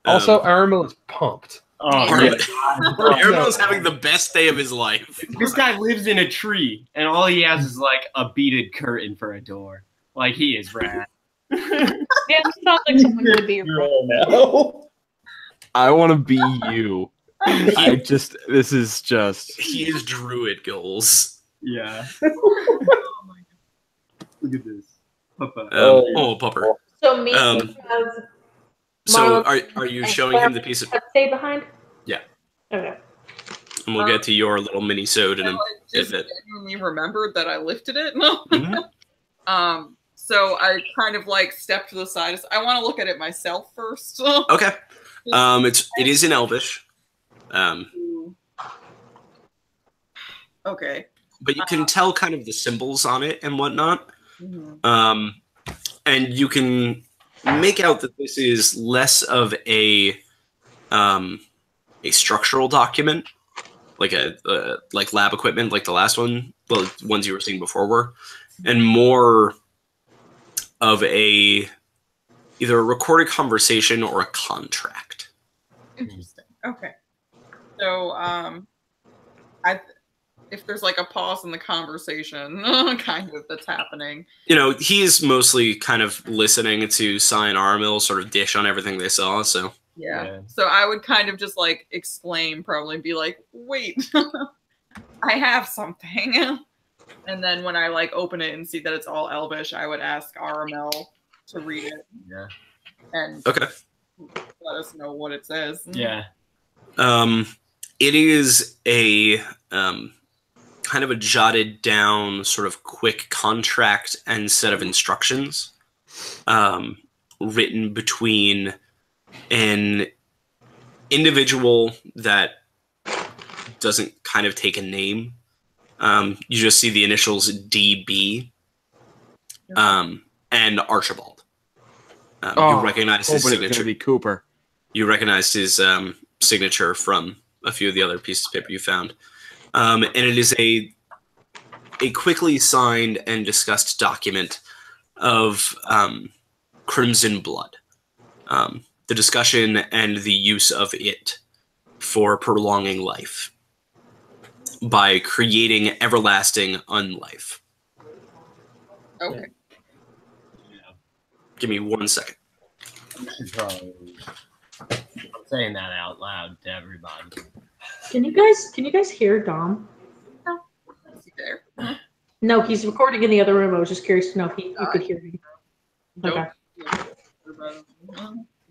Also, Aramil is pumped. Oh, Aramil is having the best day of his life. This guy lives in a tree, and all he has is like a beaded curtain for a door. Like he is rad. Yeah, it sounds like someone would be. No. I want to be you. This is just. He is druid goals. Yeah. Oh my God. Look at this. Papa. Pupper. So me Um, has So Marlo are you and showing him the Claire piece of? stay behind? Yeah. Okay. And we'll get to your little mini-sode in a I just bit. genuinely remembered that I lifted it. Mhm. So I kind of like stepped to the side. I want to look at it myself first. Okay. It is in Elvish. Okay. But you can tell kind of the symbols on it and whatnot. Mhm. And you can make out that this is less of a structural document, like like lab equipment, like the last one, well, ones you were seeing before were, and more of either a recorded conversation or a contract. Interesting. Okay. So, if there's like a pause in the conversation, kind of that's happening. You know, he's mostly kind of listening to Sai and Aramil sort of dish on everything they saw. So Yeah. So I would kind of just like exclaim, probably be like, "Wait, I have something." And then when I like open it and see that it's all Elvish, I would ask Aramel to read it. Yeah. And okay. let us know what it says. Yeah. It is a kind of a jotted down sort of quick contract and set of instructions written between an individual that doesn't kind of take a name. You just see the initials DB and Archibald. You recognize his It's signature. gonna be Cooper. You recognized his signature from a few of the other pieces of paper you found. And it is a quickly signed and discussed document of Crimson Blood. The discussion and the use of it for prolonging life by creating everlasting unlife. Okay. Give me 1 second. I'm saying that out loud to everybody. Can you guys hear Dom? Is he there? No, he's recording in the other room. I was just curious to know if you could hear me. Okay.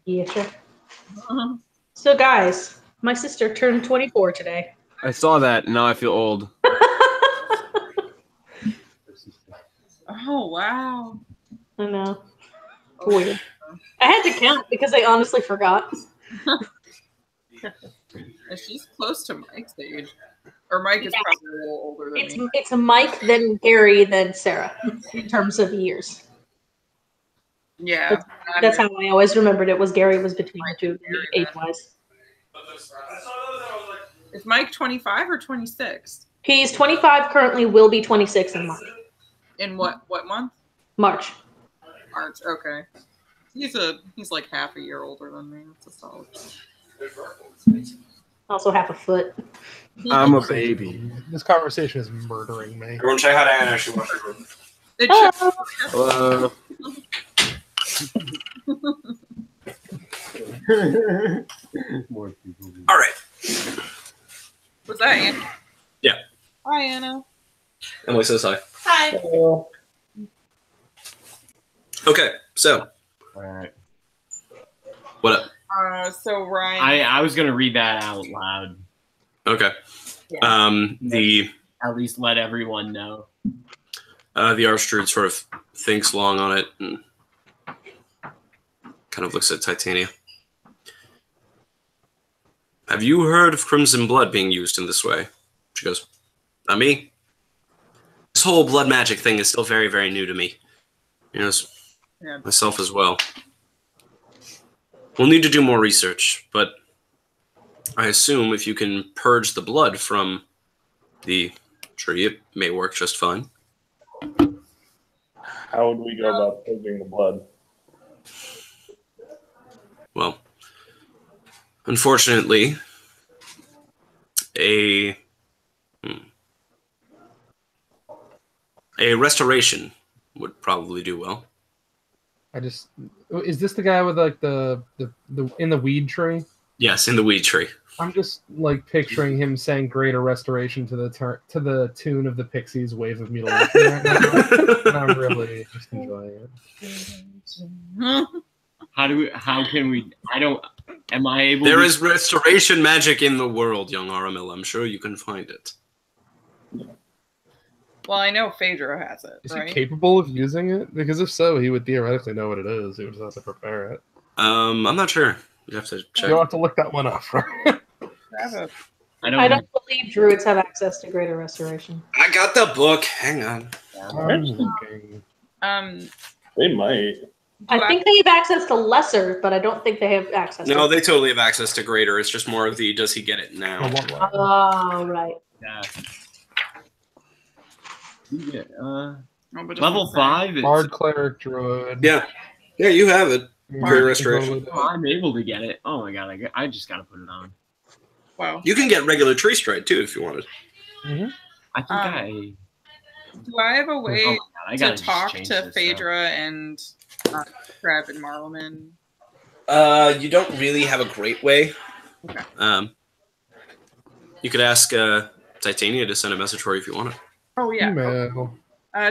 Yeah, sure. So guys, my sister turned 24 today. I saw that, and now I feel old. Oh wow. I know. Weird. I had to count because I honestly forgot. She's close to Mike's age. Or Mike is probably a little older than me. It's Mike, then Gary, then Sarah in terms of years. Yeah. That's how I always remembered it. Was Gary was between the two age-wise. Is Mike 25 or 26? He's 25 currently. Will be 26 in March. In what month? March. March. Okay. He's like half a year older than me. That's a solid. Also half a foot. I'm a baby. This conversation is murdering me. Everyone check out Anna. She wants to room. It Hello. Hello. More people. All right. was that Andy? Hi, Anna. Emily says hi. Hi. Hello. Okay, so All right. what up? So Ryan. I was gonna read that out loud. Okay. Yeah. At least let everyone know. The Archdruid sort of thinks long on it and kind of looks at Titania. Have you heard of Crimson Blood being used in this way? She goes, not me. This whole blood magic thing is still very, very new to me. You know, Yeah. myself as well. We'll need to do more research, but I assume if you can purge the blood from the tree, it may work just fine. How would we go about purging the blood? Well, unfortunately, a restoration would probably do well. Is this the guy with like the in the weed tree? Yes, in the weed tree. I'm just like picturing him saying "Greater Restoration" to the tune of the Pixies' "Wave of Mutilation" right now, and I'm really just enjoying it. How can we? Am I able? There is restoration magic in the world, young Aramil. I'm sure you can find it. Well, I know Phaedra has it, Is right? he capable of using it? Because if so, he would theoretically know what it is. He would just have to prepare it. I'm not sure. You have to check. You'll have to look that one up, right? I don't believe druids have access to greater restoration. I got the book. Hang on. I'm looking. They might. I think they have access to lesser, but I don't think they have access No, to they totally have access to greater. It's just more of the does he get it now? Oh, right. Yeah. But Level 5. It's, Bard, cleric, druid. Yeah, you have it. Greater restoration. I'm able to get it. Oh my god! I just gotta put it on. Wow. You can get regular tree stride too if you wanted. I think Do I have a way Oh my God, I gotta to just talk change to this, Phaedra and Trev and Marleman? You don't really have a great way. Okay. You could ask Titania to send a message for you if you wanted. Oh yeah. Email.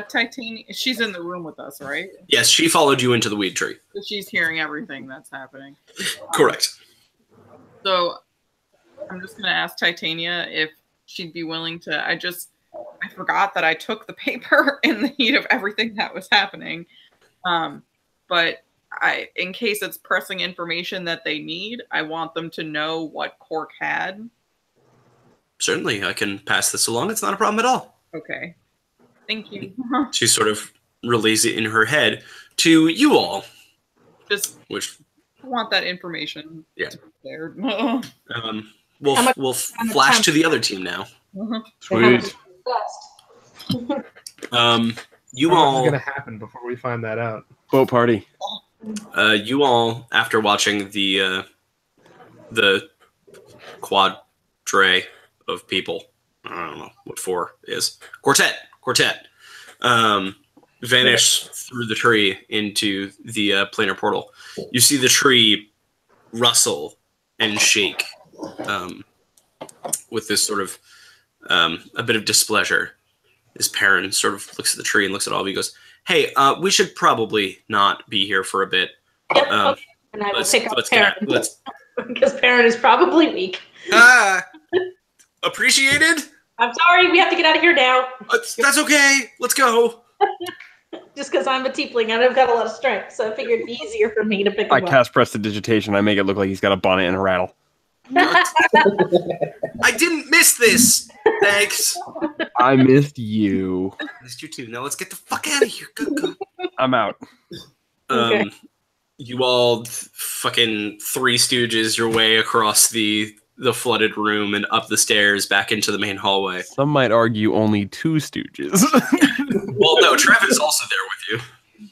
Titania, she's in the room with us, right? Yes, she followed you into the weed tree. So she's hearing everything that's happening. Correct. So I'm just gonna ask Titania if she'd be willing to. I forgot that I took the paper in the heat of everything that was happening. But in case it's pressing information that they need, I want them to know what Cork had. Certainly, I can pass this along. It's not a problem at all. Okay. Thank you. She sort of relays it in her head to you all. Just which I want that information. Yeah. There. We'll flash to the other team now. Sweet. You What's all going to happen before we find that out? Boat party. You all, after watching the quadre of people, I don't know what 4 is, quartet, vanish through the tree into the planar portal. You see the tree rustle and shake with this sort of a bit of displeasure. This Perrin sort of looks at the tree and looks at all of you and goes, hey, we should probably not be here for a bit. Yep, okay. And I will pick up Perrin. Let's Because Perrin is probably weak. Appreciated? I'm sorry, we have to get out of here now. That's okay. Let's go. Just because I'm a tiefling and I've got a lot of strength, so I figured it'd be easier for me to pick him I up. cast prestidigitation. I make it look like he's got a bonnet and a rattle. I didn't miss this. Thanks. I missed you. I missed you too. Now let's get the fuck out of here. Go. I'm out. Okay. You all fucking Three Stooges your way across the flooded room and up the stairs back into the main hallway. Some might argue only 2 stooges. Well, no, Trev is also there with you.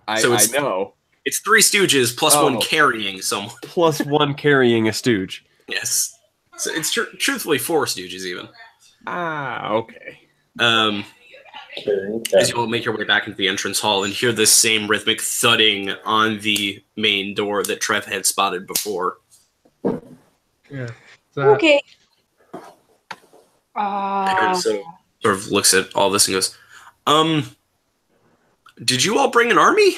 I know. It's 3 Stooges plus 1 carrying someone. Plus 1 carrying a stooge. Yes. So it's truthfully 4 Stooges even. Ah, okay. As you all make your way back into the entrance hall and hear this same rhythmic thudding on the main door that Trev had spotted before. Yeah. Okay. Perrin sort of looks at all this and goes, did you all bring an army?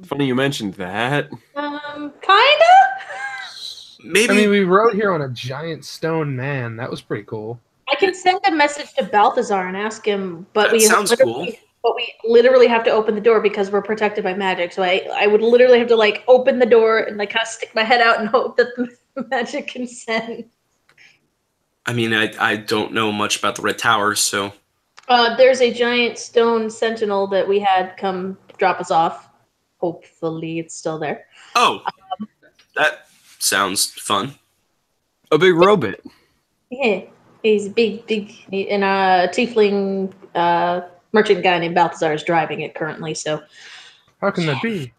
Funny you mentioned that. Kinda. Maybe. I mean, we rode here on a giant stone man. That was pretty cool. I can send a message to Balthazar and ask him, but That sounds cool. But we literally have to open the door because we're protected by magic. So I would literally have to like open the door and like kind of stick my head out and hope that the magic can send. I mean, I don't know much about the Red Towers, so. There's a giant stone sentinel that we had come drop us off. Hopefully it's still there. Oh, that sounds fun. A big robot. Yeah, he's big, and a tiefling merchant guy named Balthazar is driving it currently. So, How can that be?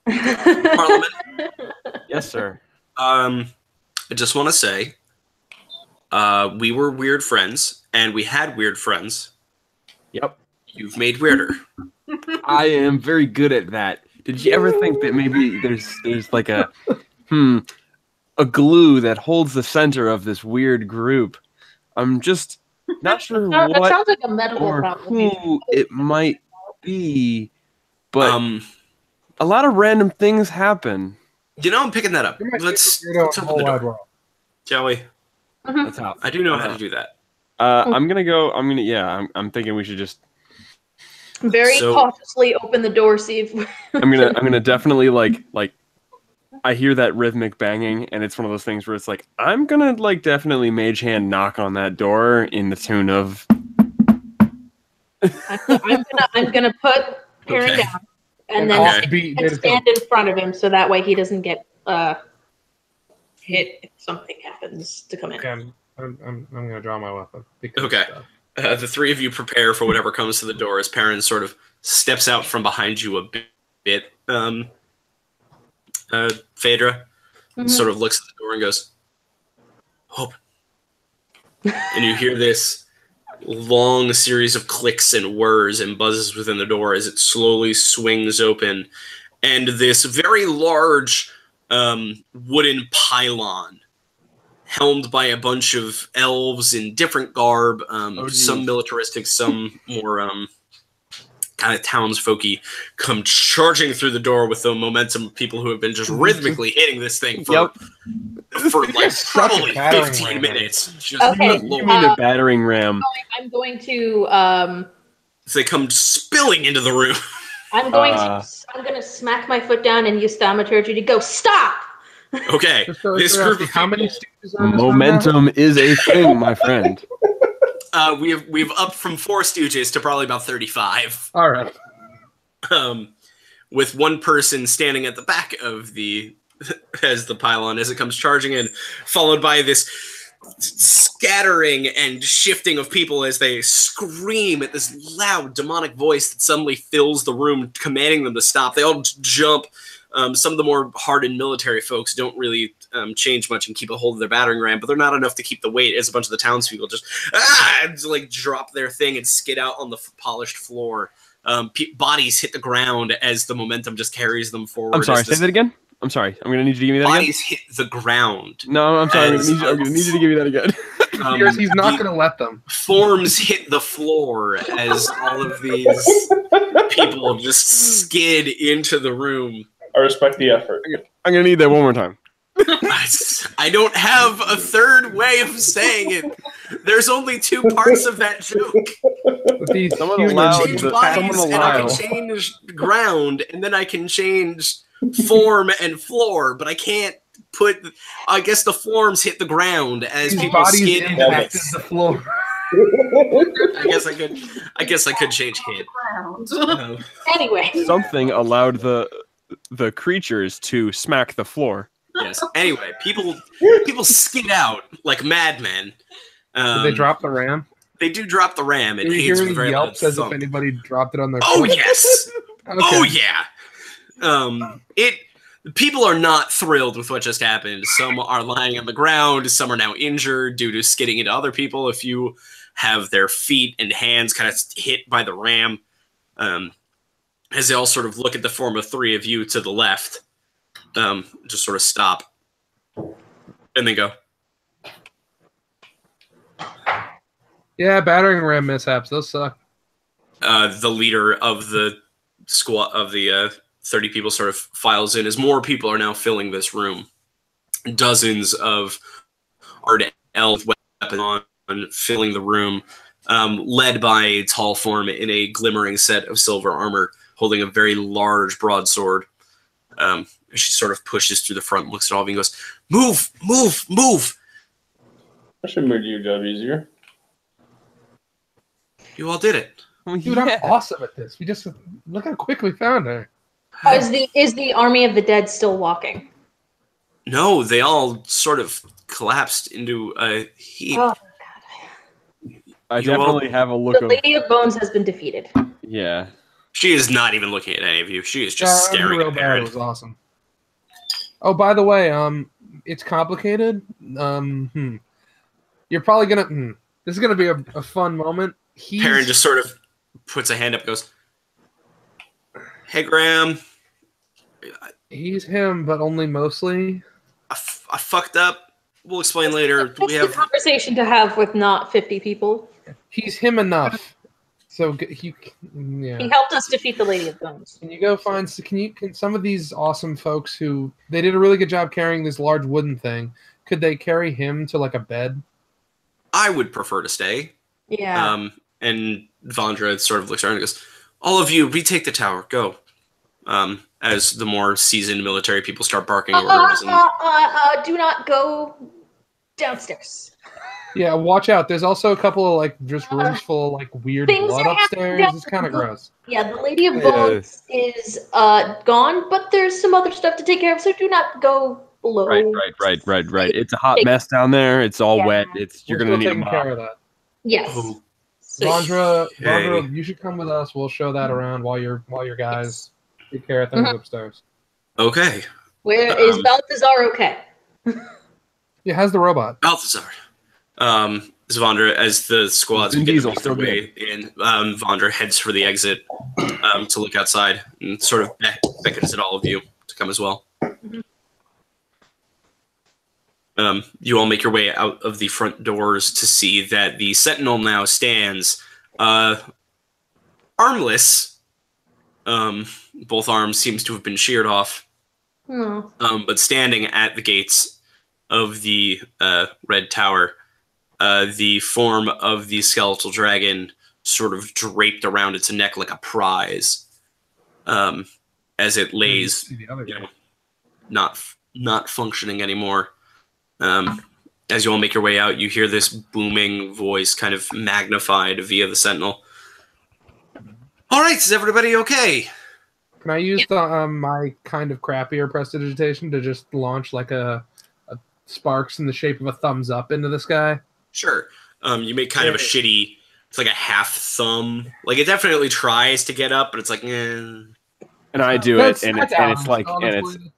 Parliament. Yes, sir. I just want to say, we were weird friends, and we had weird friends. Yep. You've made weirder. I am very good at that. Did you ever think that maybe there's like a glue that holds the center of this weird group? I'm just not sure that what sounds like a medical or problem. who it might be, but a lot of random things happen. You know, I'm picking that up. Let's open the door. Shall we? That's how I do know how to do that. I'm thinking we should just Very cautiously open the door, see if I'm gonna definitely like I hear that rhythmic banging, and it's one of those things where it's like I'm gonna like definitely mage hand knock on that door in the tune of I'm gonna put Perrin down and then and stand in front of him so that way he doesn't get hit if something happens to come in. Okay, I'm gonna draw my weapon. Okay. The three of you prepare for whatever comes to the door as Perrin sort of steps out from behind you a bit. Phaedra sort of looks at the door and goes, "Open." And you hear this long series of clicks and whirs and buzzes within the door as it slowly swings open. And this very large wooden pylon helmed by a bunch of elves in different garb, some militaristic, some more kind of townsfolky, come charging through the door with the momentum of people who have been just rhythmically hitting this thing for like probably 15 minutes. Just okay, you mean a battering ram. I'm going to so they come spilling into the room. I'm going to smack my foot down and use thaumaturgy to go stop. Okay, this group of how many stages are momentum is a thing, my friend. We've upped from 4 stooges to probably about 35. All right. With one person standing at the back of the pylon as it comes charging in, followed by this scattering and shifting of people as they scream at this loud demonic voice that suddenly fills the room, commanding them to stop. They all jump. Some of the more hardened military folks don't really change much and keep a hold of their battering ram, but they're not enough to keep the weight as a bunch of the townspeople just like drop their thing and skid out on the polished floor. Bodies hit the ground as the momentum just carries them forward. I'm sorry, say that again? I'm sorry. I'm going to need you to give me that again. Bodies hit the ground. No, I'm sorry. I'm going to need you to give me that again. He's not going to let them. Forms hit the floor as all of these people just skid into the room. I respect the effort. I'm going to need that one more time. I don't have a third way of saying it. There's only 2 parts of that joke. Someone I allowed can change bodies, and I can change ground, and then I can change form and floor, but I can't put. I guess the forms hit the ground as people skid into the floor. I guess I could change hit. Anyway, something allowed the creatures to smack the floor. Yes. Anyway, people skid out like madmen. Did they drop the ram? They do drop the ram. Did you hear any yelps as if anybody dropped it on their foot? Yes. Okay. Oh yeah. People are not thrilled with what just happened. Some are lying on the ground. Some are now injured due to skidding into other people. A few have their feet and hands kind of hit by the ram. As they all sort of look at the form of 3 of you to the left. Just sort of stop. And then go. Yeah, battering ram mishaps. Those suck. The leader of the squad of the 30 people sort of files in as more people are now filling this room. Dozens of armed elf weapons on filling the room, led by a tall form in a glimmering set of silver armor, holding a very large broadsword. She sort of pushes through the front and looks at all of you and goes, "Move, move, move!" I should move your job easier. You all did it. Dude, I'm awesome at this. We just look how quick we found her. Is the army of the dead still walking? No, they all sort of collapsed into a heap. Oh, I You all- definitely have a look the of Lady of Bones has been defeated. yeah. She is not even looking at any of you. She is Yeah, just I'm staring real at bad. It Baron. was awesome. Oh, by the way, it's complicated. You're probably gonna. This is gonna be a fun moment. Perrin just sort of puts a hand up and goes, "Hey, Graham, He's him, but only mostly. I fucked up. We'll explain later. It's a conversation to have with not 50 people. He's him enough. So he, yeah. He helped us defeat the Lady of Bones. Can you go find? Can some of these awesome folks who they did a really good job carrying this large wooden thing? Could they carry him to like a bed? I would prefer to stay." Yeah. And Vondra sort of looks around and goes, "All of you, retake the tower. Go." As the more seasoned military people start barking orders. And... Do not go downstairs. Yeah, watch out. There's also a couple of like just rooms full of like weird Things blood are happening upstairs. It's kind of gross. Yeah, the Lady of Bones is gone, but there's some other stuff to take care of, so do not go below. Right. It's a hot mess down there. It's all wet. You're gonna need a taking mop. care of that. Yes. Oh. Vondra, you should come with us. We'll show that around while your guys take care of things upstairs. Okay. Where is Balthazar? Okay. Yeah, how's the robot? Balthazar. Vondra, as the squads Vin begin to Diesel, make still their way in, Vondra heads for the exit to look outside and sort of beckons at all of you to come as well. You all make your way out of the front doors to see that the Sentinel now stands armless. Both arms seems to have been sheared off. But standing at the gates of the Red Tower, the form of the skeletal dragon sort of draped around its neck like a prize, as it lays, not functioning anymore. As you all make your way out, you hear this booming voice kind of magnified via the Sentinel. All right, is everybody okay? Can I use the my kind of crappier prestidigitation to just launch like a sparks in the shape of a thumbs up into the sky? Sure. You make kind of a shitty, it's like a half thumb. Like it definitely tries to get up, but it's like, eh. And I do it, and it's like, honestly.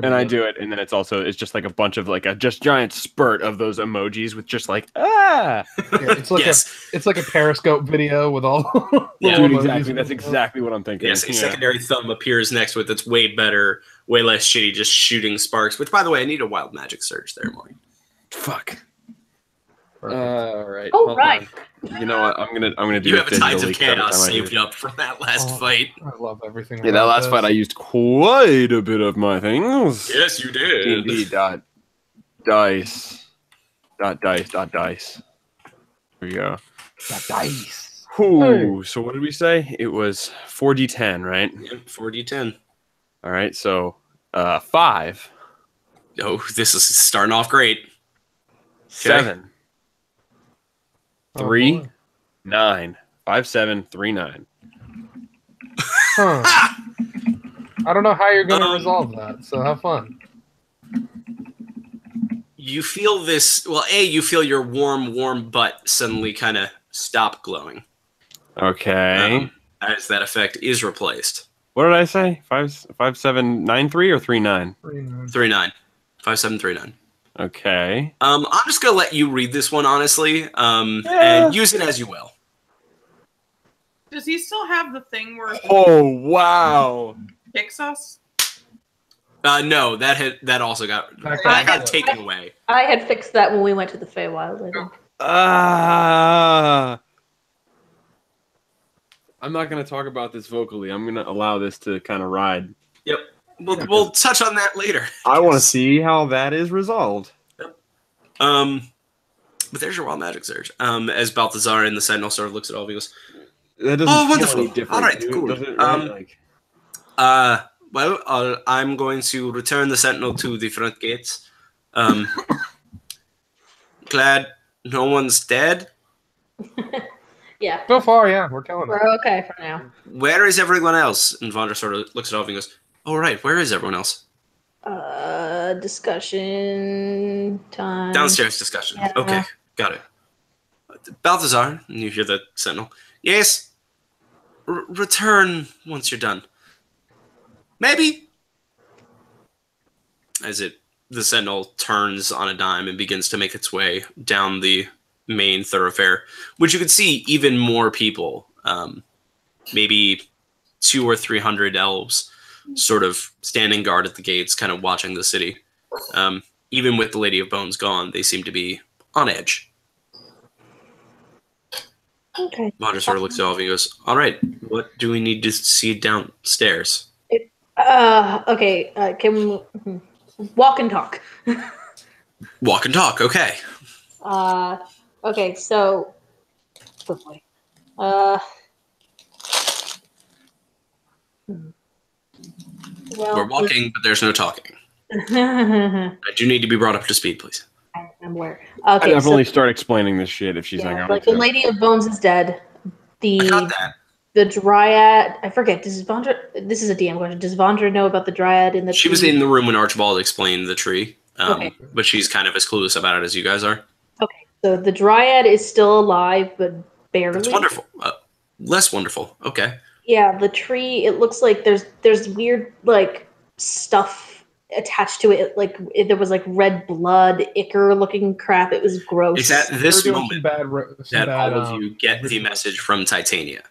and I do it, and then it's just like a bunch of like a just giant spurt of those emojis with just like Yeah, it's like it's like a Periscope video with all. Yeah, dude, exactly. That's exactly what I'm thinking. Yes, a secondary thumb appears next with its way better, way less shitty, just shooting sparks. Which, by the way, I need a wild magic surge there, Morgan. Fuck. All right. Oh, right. You know what? I'm gonna do. You have a Tides of digitally every Chaos time I saved do it. up from that last fight. I love everything. Yeah, that about last this. fight I used quite a bit of my things. Yes, you did. Indeed. Dice. Dice. There you go. Dice. Ooh, so what did we say? It was 4d10, right? Yep, 4d10. All right, so 5. Oh, this is starting off great. 7. Oh, 3. boy. 9. 5, 7, 3, 9. Huh. I don't know how you're going to resolve that, so have fun. You feel this. Well, you feel your warm butt suddenly kind of stop glowing. Okay. As that effect is replaced. What did I say? 5, 7, 9, 3 or 3, 9? 3-9. 5-7-3-9. Okay. I'm just gonna let you read this one honestly, and use it as you will. Does he still have the thing where he Oh wow! kicks us? No, that also got taken away. I had fixed that when we went to the Feywild. I think. not going to talk about this vocally. I'm going to allow this to kind of ride. Yep. We'll touch on that later. I want to see how that is resolved. Yep. But there's your wild magic surge. As Balthazar and the Sentinel sort of looks at all of you, goes, That doesn't "Oh, feel wonderful! any different. All right, dude, cool. does it, right? Well, I'm going to return the Sentinel to the front gates. Glad no one's dead. Yeah, So far, yeah, we're killing it. we're okay for now. Where is everyone else?" And Vondra sort of looks at all of you and goes, "All right, where is everyone else?" Discussion time. Downstairs discussion. Yeah. Okay, got it. Balthazar, and you hear the Sentinel. Yes. Return once you're done. Maybe. As the Sentinel turns on a dime and begins to make its way down the main thoroughfare, which you could see even more people, maybe 200 or 300 elves, sort of standing guard at the gates, kind of watching the city. Even with the Lady of Bones gone, they seem to be on edge. Okay. Vondra sort of looks at all of you and goes, "All right, what do we need to see downstairs?" Okay. Can we walk and talk? Walk and talk, okay. Okay. So, oh boy. Well, We're walking, but there's no talking. I do need to be brought up to speed, please. I'm aware. I Okay. definitely start explaining this shit if she's not Yeah, going like the to. Lady of Bones is dead. I got that. The Dryad. I forget. Does Vondra? This is a DM question. Does Vondra know about the Dryad in the? She was in the room when Archibald explained the tree, Okay. but she's kind of as clueless about it as you guys are. Okay, so the Dryad is still alive, but barely. That's wonderful. Less wonderful. Okay. Yeah, the tree. It looks like there's weird like stuff attached to it. Like there was like red blood, ichor looking crap. It was gross. It's at this We're doing moment some that bad, all of you get the message from Titania,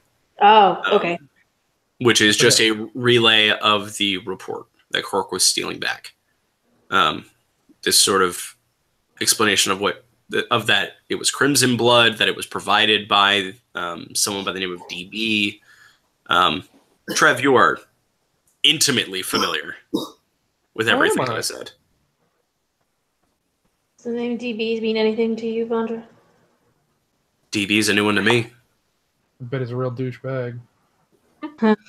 Oh, okay. which is just a relay of the report that Cork was stealing back. This sort of explanation of that it was crimson blood, that it was provided by someone by the name of DB. Trev, you are intimately familiar with everything am I? that I said. Does the name DB mean anything to you, Vondra? DB is a new one to me. I bet he's a real douchebag. Parent,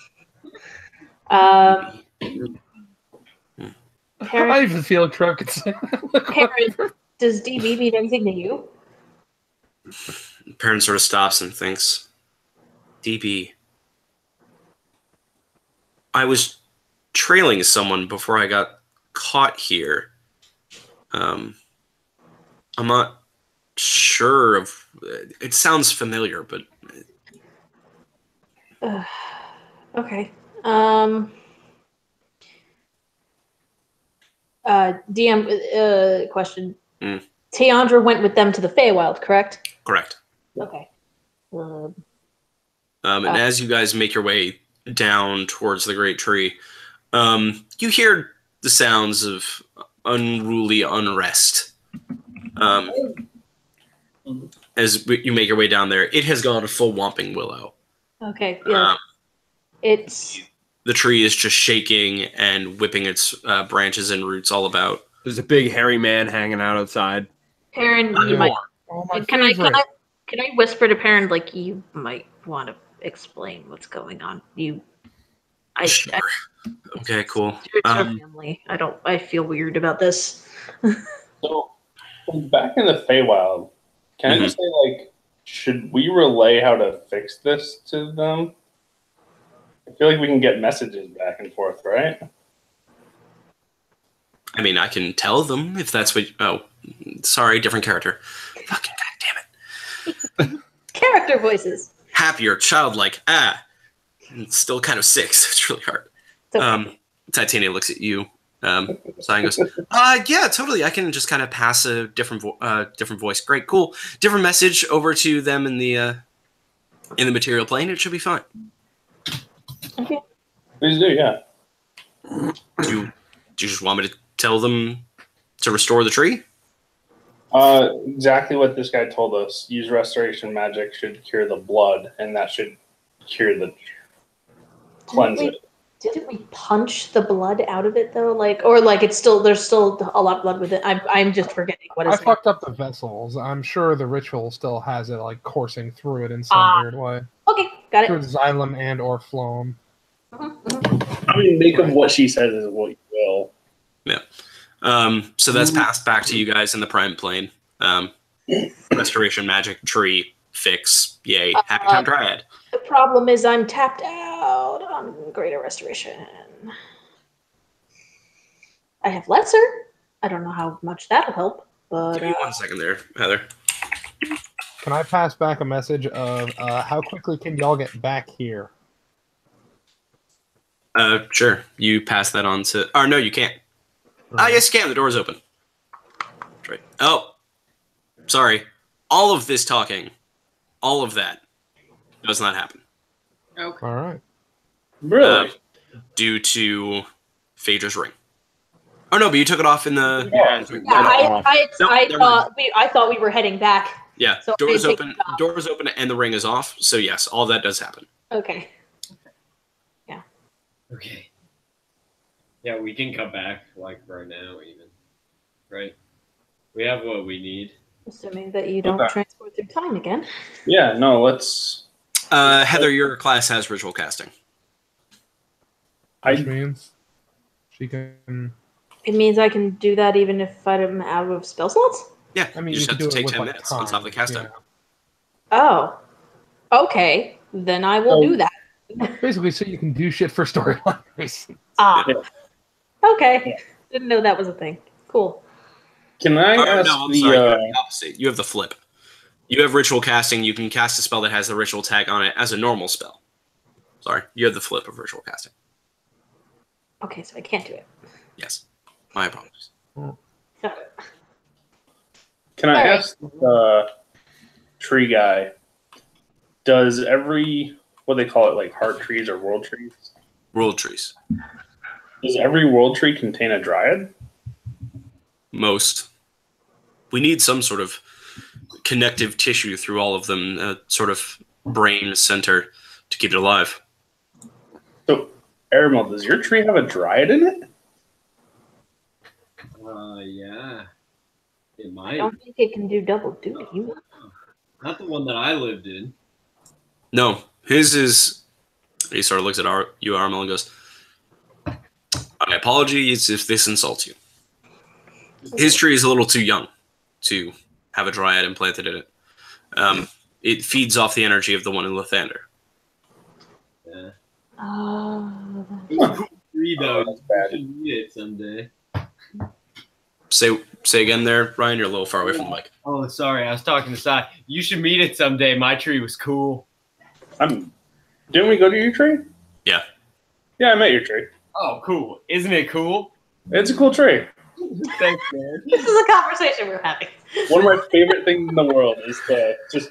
I even feel Trev could say that. parent, does DB mean anything to you? Parent sort of stops and thinks, DB. I was trailing someone before I got caught here. I'm not sure of. It sounds familiar, but Okay. DM question. Teandra went with them to the Feywild, correct? correct. Okay. And as you guys make your way down towards the great tree, you hear the sounds of unruly unrest. As you make your way down there, it has gone full Whomping Willow. Okay. Yeah. It's The tree is just shaking and whipping its branches and roots all about. There's a big hairy man hanging out outside. Perrin. Not You might. anymore. Oh, my Can I favorite. whisper to Perrin like you might want to explain what's going on? Sure. Okay, cool. It's your family. I feel weird about this. So, back in the Feywild, can I just say, like, should we relay how to fix this to them? I feel like we can get messages back and forth, right? I mean, I can tell them if that's what. Oh, sorry, different character. Fucking goddamn it. Character voices. Happier, childlike. And still kind of sick, so it's really hard. It's okay. Titania looks at you. Sighing goes, yeah, totally. I can just kind of pass a different voice. Great, cool. Different message over to them in the material plane. It should be fine. Okay. Please do, yeah. Do you just want me to tell them to restore the tree? Exactly what this guy told us. Use restoration magic should cure the blood, and that should cure the cleanse it. Didn't we punch the blood out of it though? Like, or like it's still there's still a lot of blood with it. I'm just forgetting what I is. fucked up the vessels. I'm sure the ritual still has it like coursing through it in some weird way. Okay, got Through it. xylem and or phloem. I mean, make of what she says is what you will. Yeah. So that's passed back to you guys in the prime plane. Restoration magic tree fix. Yay. Happy time Dryad. The problem is I'm tapped out on Greater Restoration. I have Lesser. I don't know how much that'll help, but Give me 1 second there, Heather. Can I pass back a message of how quickly can y'all get back here? Sure. You pass that on to. Or no, you can't. Ah, yes, you can. The door's open. That's right. Oh, sorry. All of this talking, all of that, does not happen. Okay. All right. Really? Due to Phaedra's ring. Oh no, but you took it off in the. Yeah. I thought we were heading back. Yeah, So doors I didn't take open. it off. Doors open, and the ring is off. So yes, all that does happen. Okay. Okay. Yeah, we can come back like right now, even. Right? We have what we need. Assuming that you don't Okay. transport through time again. Yeah, no, let's... Heather, your class has ritual casting. Which means she can. It means I can do that even if I'm out of spell slots? Yeah, I mean, you just you have can to do it take with, 10 like, minutes on top of the cast time. Oh. Okay. Then I will do that. Basically, so you can do shit for storyline reasons. Ah. Yeah. Okay. Didn't know that was a thing. Cool. Can I Oh, ask no, I'm the... sorry. You have the opposite. You have the flip. You have ritual casting. You can cast a spell that has the ritual tag on it as a normal spell. Sorry, you have the flip of ritual casting. Okay, so I can't do it. Yes, my apologies. Got it. Can I Alright. ask the tree guy, does every... What they call it, like heart trees or world trees? World trees. Does every world tree contain a dryad? Most. We need some sort of connective tissue through all of them, sort of brain center to keep it alive. So, Aramel, does your tree have a dryad in it? Yeah. It I might. don't think it can do double duty. Not the one that I lived in. No, his is. He sort of looks at you, Armel, and goes, "My apologies if this insults you. His tree is a little too young to have a dryad implanted in it. It feeds off the energy of the one in Lathander. Yeah. Oh, Tree, though. that's bad. You should meet it someday. Say again there, Ryan. You're a little far away from the mic. Oh, sorry. I was talking to Sai. You should meet it someday. My tree was cool. Didn't we go to your tree? Yeah. Yeah, I met your tree. Oh, cool. Isn't it cool? It's a cool tree. Thanks, man. this is a conversation we're having. One of my favorite things in the world is to just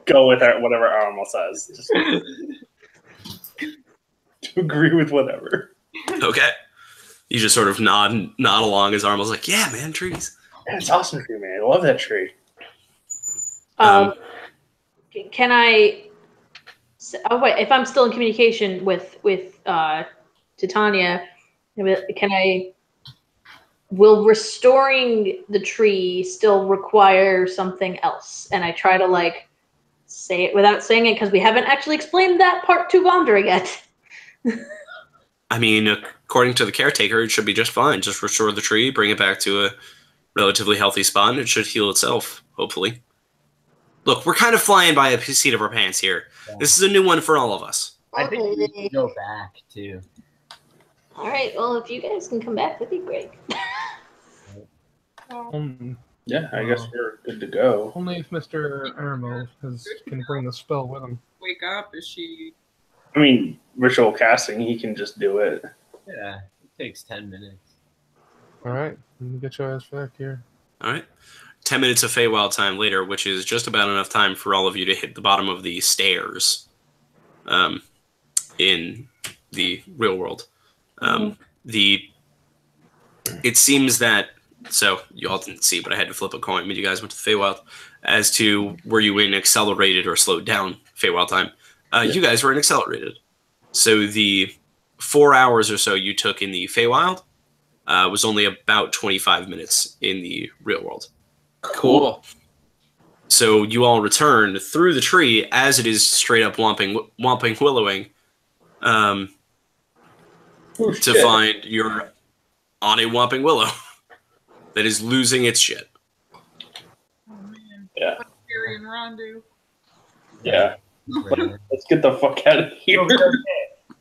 go with whatever Aramel says. Just to agree with whatever. Okay. You just sort of nod along as Armel's like, "Yeah, man, trees." Yeah, it's awesome tree, man. I love that tree. Can I? Oh wait, if I'm still in communication with Titania, can I? Will restoring the tree still require something else? And I try to like say it without saying it because we haven't actually explained that part to Wander yet. I mean, according to the caretaker, it should be just fine. Just restore the tree, bring it back to a relatively healthy spot, and it should heal itself, hopefully. Look, we're kind of flying by a seat of our pants here. Yeah. This is a new one for all of us. I think we should go back, too. All right. Well, if you guys can come back, that'd be great. Yeah, I guess we're good to go. Only if Mr. Aramo can bring the spell with him. Wake up? Is she? I mean, ritual casting, he can just do it. Yeah, it takes 10 minutes. All right, let me get your ass back here. All right. 10 minutes of Feywild time later, which is just about enough time for all of you to hit the bottom of the stairs in the real world. It seems that, so you all didn't see, but I had to flip a coin when you guys went to the Feywild as to were you in accelerated or slowed down Feywild time. You guys were in accelerated. So the 4 hours or so you took in the Feywild was only about 25 minutes in the real world. Cool. So you all return through the tree as it is straight up whomping willowing to find you're on a whomping willow that is losing its shit. Oh man. Yeah. What Fury and Ron do. Yeah. Let's get the fuck out of here.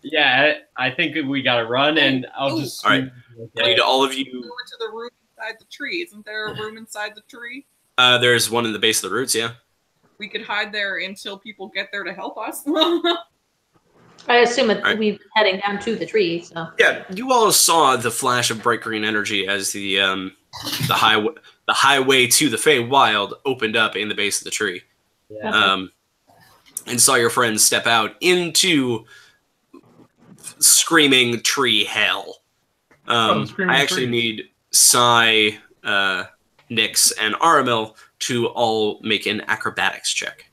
Yeah, I think we gotta run, and I'll just. All right. I need all of Go you. into the room inside the tree. Isn't there a room inside the tree? There's one in the base of the roots, yeah. We could hide there until people get there to help us. I assume Right. we're heading down to the tree, so. Yeah, you all saw the flash of bright green energy as the highway to the Feywild opened up in the base of the tree. Yeah. And saw your friends step out into screaming tree hell. screaming I actually trees. need Sai, Nyx, and Aramil to all make an acrobatics check.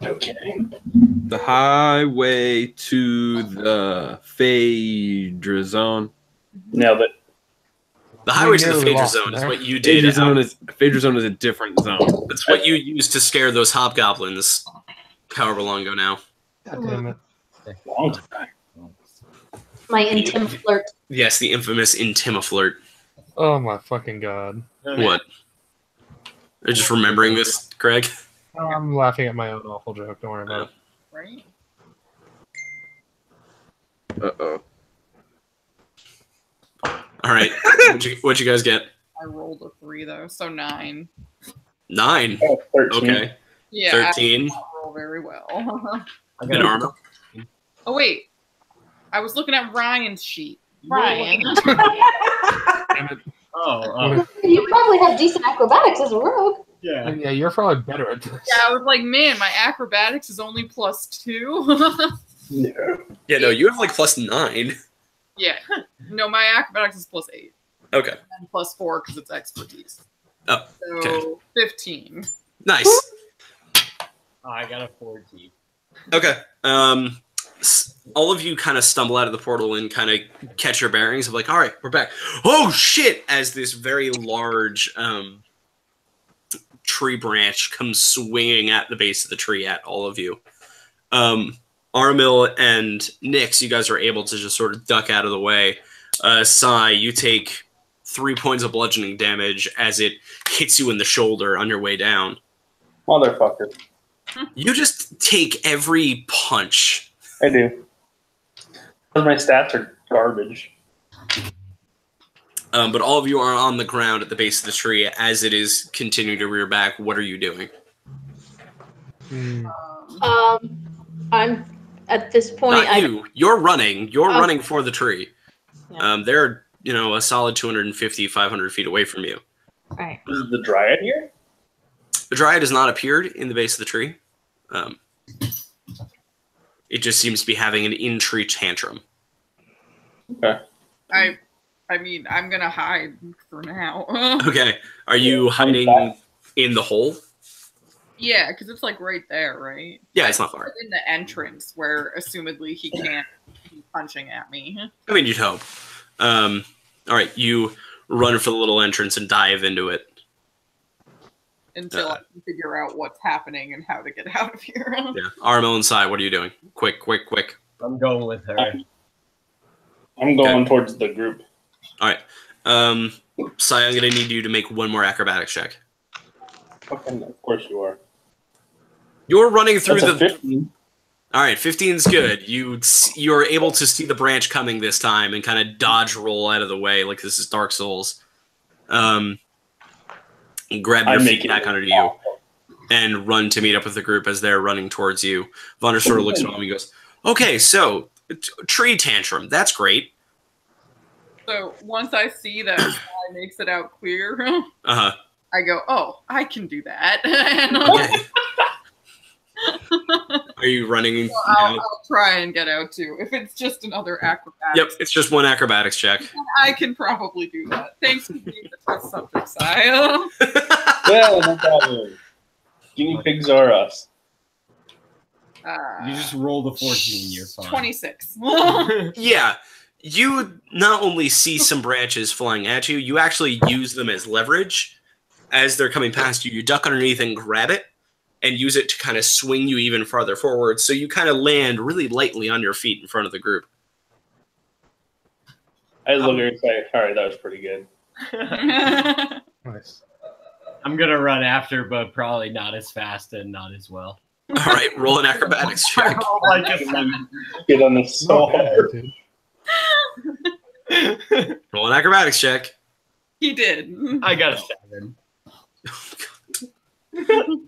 Okay. The highway to the Phaedra zone. Nailed it. The highway to the nearly Phaedra lost zone is there. what you did. Phaedra zone is a different zone. That's what you used to scare those hobgoblins however long ago now. God damn it. Long time. My intim flirt. Yes, the infamous Intimaflirt. Oh my fucking god. What? You're just remembering this, Greg? I'm laughing at my own awful joke. Don't worry about it. Right? Uh-oh. All right. What'd you guys get? I rolled a 3 though, so 9. 9. Oh, 13. Okay. Yeah, 13. I did not roll very well. I In got armor. Oh wait, I was looking at Ryan's sheet. Ryan. Damn it. Oh, You probably have decent acrobatics as a rogue. yeah. Yeah, you're probably better at this. Yeah, I was like, man, my acrobatics is only +2. No. Yeah, no, you have like +9. Yeah, no, my acrobatics is +8 Okay. and +4 because it's expertise. Oh, So okay. 15. Nice. I got a 14. Okay. All of you kind of stumble out of the portal and kind of catch your bearings of like, all right, we're back. Oh shit! As this very large tree branch comes swinging at the base of the tree at all of you. Aramil and Nyx, you guys are able to just sort of duck out of the way. Sai, you take 3 points of bludgeoning damage as it hits you in the shoulder on your way down. Motherfucker. You just take every punch. I do. My stats are garbage. But all of you are on the ground at the base of the tree as it is continuing to rear back. What are you doing? Hmm. I'm at this point. Not you. You're running. You're Oh. running for the tree. Yeah. They're, a solid 250, 500 feet away from you. All right. Is the Dryad here? The Dryad has not appeared in the base of the tree. It just seems to be having an in-tree tantrum. Okay. I mean, I'm gonna hide for now. Okay. Are you hiding in the hole? Yeah, because it's like right there, right? Yeah, it's not far. In the entrance where, assumedly, he can't be punching at me. I mean, you'd hope. All right, you run for the little entrance and dive into it. Until I can figure out what's happening and how to get out of here. Yeah. Aramil and Sai, what are you doing? Quick. I'm going with her. I'm going towards the group. All right. Sai, I'm going to need you to make one more acrobatics check. Fucking, of course you are. You're running through That's a the... 15. All right, 15's good. You're able to see the branch coming this time and kind of dodge roll out of the way like this is Dark Souls. And grab your feet back under you and run to meet up with the group as they're running towards you. Vonner sort of looks at him and goes, okay, so tree tantrum. That's great. So once I see that Sky makes it out clear, Uh-huh. I go, oh, I can do that. And I'll, Okay. Are you running? I'll try and get out too. If it's just another acrobatics, Yep, it's just one acrobatics check. I can probably do that. Thanks for being the test subject, Sai. Well, no problem. Guinea pigs are us. You just roll the 14. You're fine. 26. Yeah, you not only see some branches flying at you, you actually use them as leverage. As they're coming past you, you duck underneath and grab it, and use it to kind of swing you even farther forward. So you kind of land really lightly on your feet in front of the group. I look at her and say, all right, that was pretty good. Nice. I'm gonna run after, but probably not as fast and not as well. All right, roll an acrobatics check. Like a 7. Get on this so Not bad, hard. dude. Roll an acrobatics check. He did. I got a 7.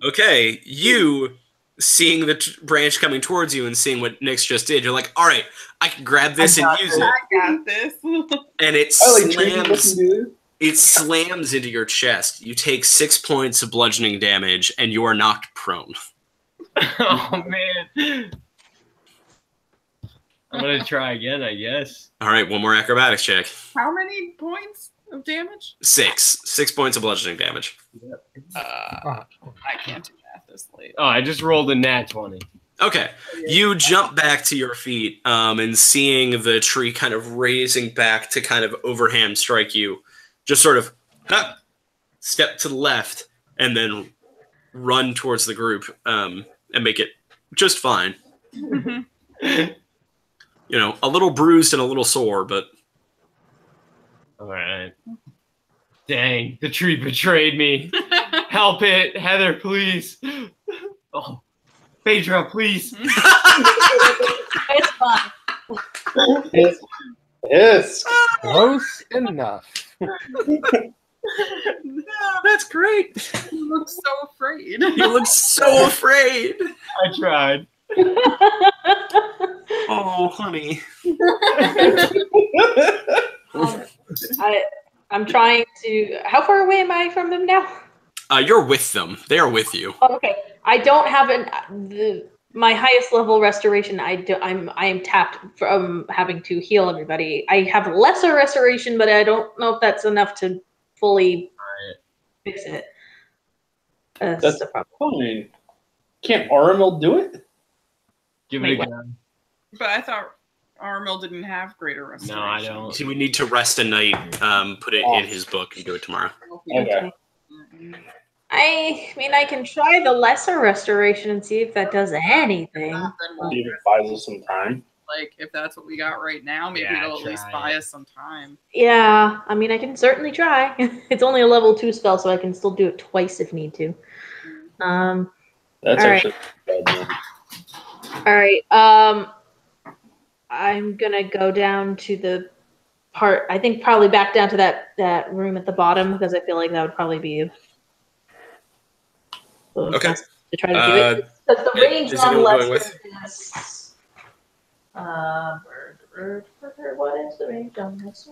Okay, you seeing the branch coming towards you and seeing what Nyx just did, you're like, all right, I can grab this and use it. I got this. And it I like treating this slams. and do this. It slams into your chest. You take 6 points of bludgeoning damage, and you are knocked prone. Oh man. I'm gonna try again, I guess. All right, one more acrobatics check. How many points of damage? 6. 6 points of bludgeoning damage. I can't do math this late. Oh, I just rolled a nat 20. Okay, you jump back to your feet, and seeing the tree kind of raising back to kind of overhand strike you, just sort of step to the left and then run towards the group and make it just fine. You know, a little bruised and a little sore, but All right. Dang, the tree betrayed me. Help it, Heather, please. Oh, Phaedra, please. It's fine. Yes. Close enough. that's great. You look so afraid. You look so afraid. I tried. Oh, honey. I'm trying to. How far away am I from them now? You're with them. They are with you. Oh, okay, I don't have my highest level restoration. I am tapped from having to heal everybody. I have lesser restoration, but I don't know if that's enough to fully fix it. That's the problem. Fine. Can't Aramil do it? Give it a Wait, go. But I thought Armil didn't have greater restoration. No, I don't. So we need to rest a night, put it in his book, and do it tomorrow. Okay. I mean, I can try the lesser restoration and see if that does anything. Then we'll Even buys us some time. like if that's what we got right now, maybe Yeah, it'll at least try buy it. us some time. Yeah, I mean, I can certainly try. It's only a level 2 spell, so I can still do it twice if need to. That's All right. actually bad. All right. I'm gonna go down to the part. I think probably back down to that room at the bottom because I feel like that would probably be Okay. to try to do it. Because the range is on anyone going lesser is. What is the range on lesser?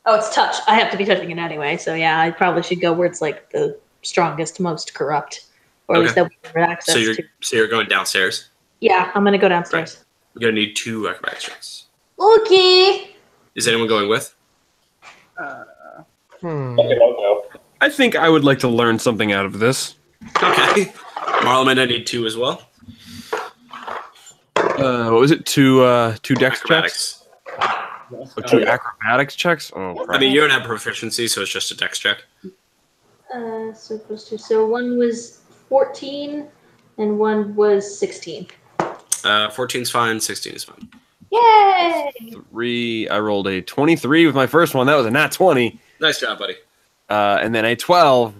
Oh, it's touch. I have to be touching it anyway, so yeah, I probably should go where it's like the strongest, most corrupt, or at least that we have access to. So you're going downstairs. Yeah, I'm gonna go downstairs. You're gonna need 2 acrobatics checks. Okay. Is anyone going with? Okay, I'll go. I think I would like to learn something out of this. Okay. Marlon might need 2 as well. What was it? Two dex checks? Acrobatics. Or 2 acrobatics checks? Oh, crap. I mean, you don't have proficiency, so it's just a dex check. So one was 14 and one was 16. 14's fine, 16 is fine. Yay! 3. I rolled a 23 with my first one. That was a nat 20. Nice job, buddy. And then a 12.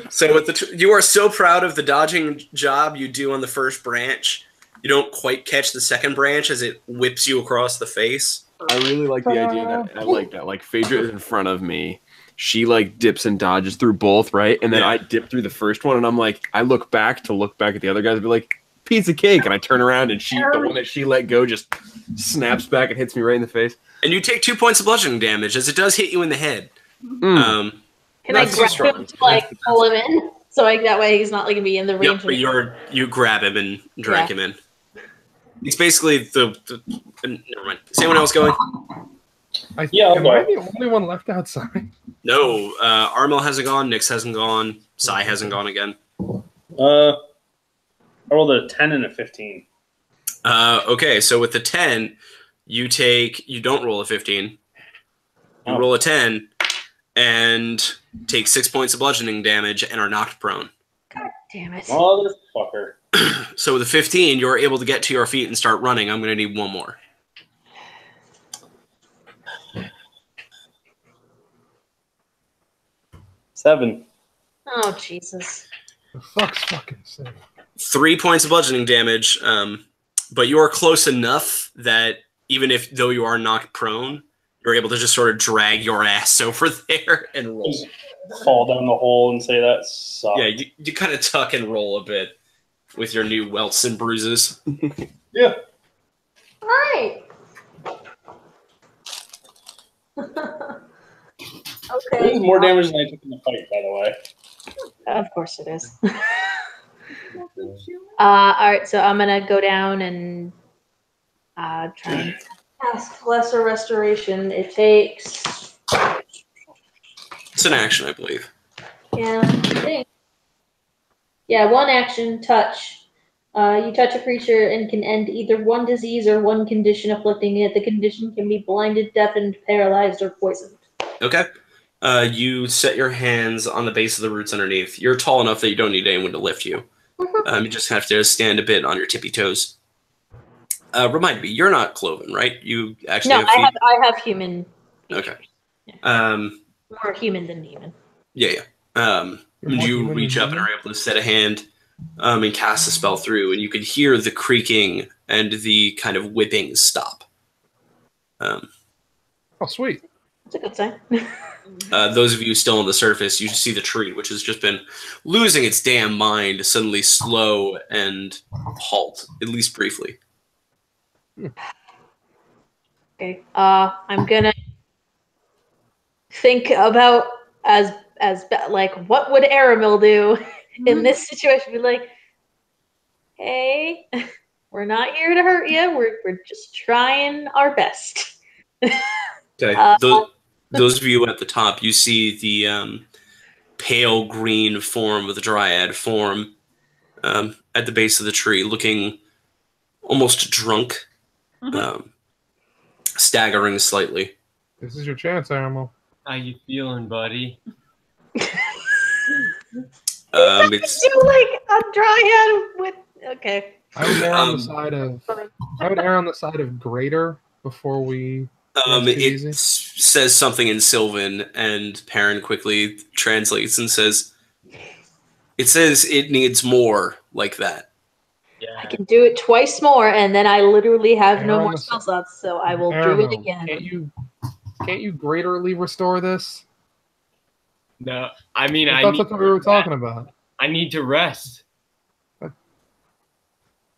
So with you are so proud of the dodging job you do on the first branch. You don't quite catch the second branch as it whips you across the face. I really like the idea that I like that. Like Phaedra is in front of me. She like dips and dodges through both, right? And then I dip through the first one, and I'm like, I look back at the other guys and be like, piece of cake. And I turn around, and the one that she let go just snaps back and hits me right in the face. And you take 2 points of bludgeoning damage as it does hit you in the head. Can I That's grab strong. him to like pull him in? So that way he's not like gonna be in the range. Yep, but you grab him and drag him in. It's basically the never mind. Is anyone else going? Am I'll I go. the only one left outside? No, Armel hasn't gone. Nyx hasn't gone. Sai hasn't gone again. I rolled a 10 and a 15. Okay, so with the 10, you don't roll a 15. You roll a 10 and take 6 points of bludgeoning damage and are knocked prone. God damn it. Motherfucker. So with a 15, you're able to get to your feet and start running. I'm going to need one more. Seven. Oh, Jesus. For fuck's fucking sake. 3 points of bludgeoning damage, but you are close enough that even though you are knocked prone, you're able to just sort of drag your ass over there and roll. Just fall down the hole and say that sucks. Yeah, you kind of tuck and roll a bit with your new welts and bruises. Yeah. All right. This Okay. is more damage than I took in the fight, by the way. Of course it is. All right, so I'm gonna go down and try and cast Lesser Restoration. It takes. It's an action, I believe. Yeah, I think. Yeah, one action, touch. You touch a creature and can end either one disease or one condition afflicting it. The condition can be blinded, deafened, paralyzed, or poisoned. Okay. You set your hands on the base of the roots underneath. You're tall enough that you don't need anyone to lift you. You just have to stand a bit on your tippy toes. Remind me, you're not cloven, right? You actually have feet? I have human. Okay. More human than demon. Yeah. You reach up and are able to set a hand and cast a spell through, and you can hear the creaking and the kind of whipping stop. Oh, sweet. That's a good sign. Those of you still on the surface, you see the tree, which has just been losing its damn mind, suddenly slow and halt, at least briefly. Okay. I'm gonna think about as like what would Aramil do in this situation? Be like, hey, we're not here to hurt you. We're just trying our best. Okay. Those of you at the top, you see the pale green form of the dryad form at the base of the tree, looking almost drunk, staggering slightly. This is your chance, Aramil. How you feeling, buddy? It's You like a dryad with okay. I would err on the side of. I would err on the side of greater before we. it says something in Sylvan, and Perrin quickly translates and says, "It says it needs more like that." Yeah. I can do it twice more, and then I literally have Err no on more the spell slots, so I will do Aramil, it again. Can't you greaterly restore this? No, I mean, I thought that's what we were talking about. I need to rest. What?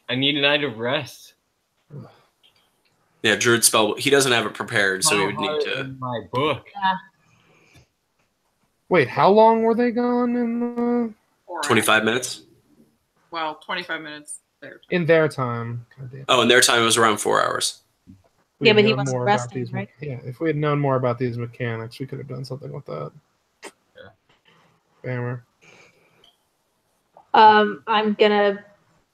I need a night of rest. Yeah, Druid spell. He doesn't have it prepared, so he would need to. In my book. Wait, how long were they gone in 25 minutes. Well, 25 minutes there. in their time? God damn. Oh, and their time was around 4 hours. We Yeah, had but he known wasn't more about resting, these right? Yeah, if we had known more about these mechanics, we could have done something with that. Bammer. I'm gonna.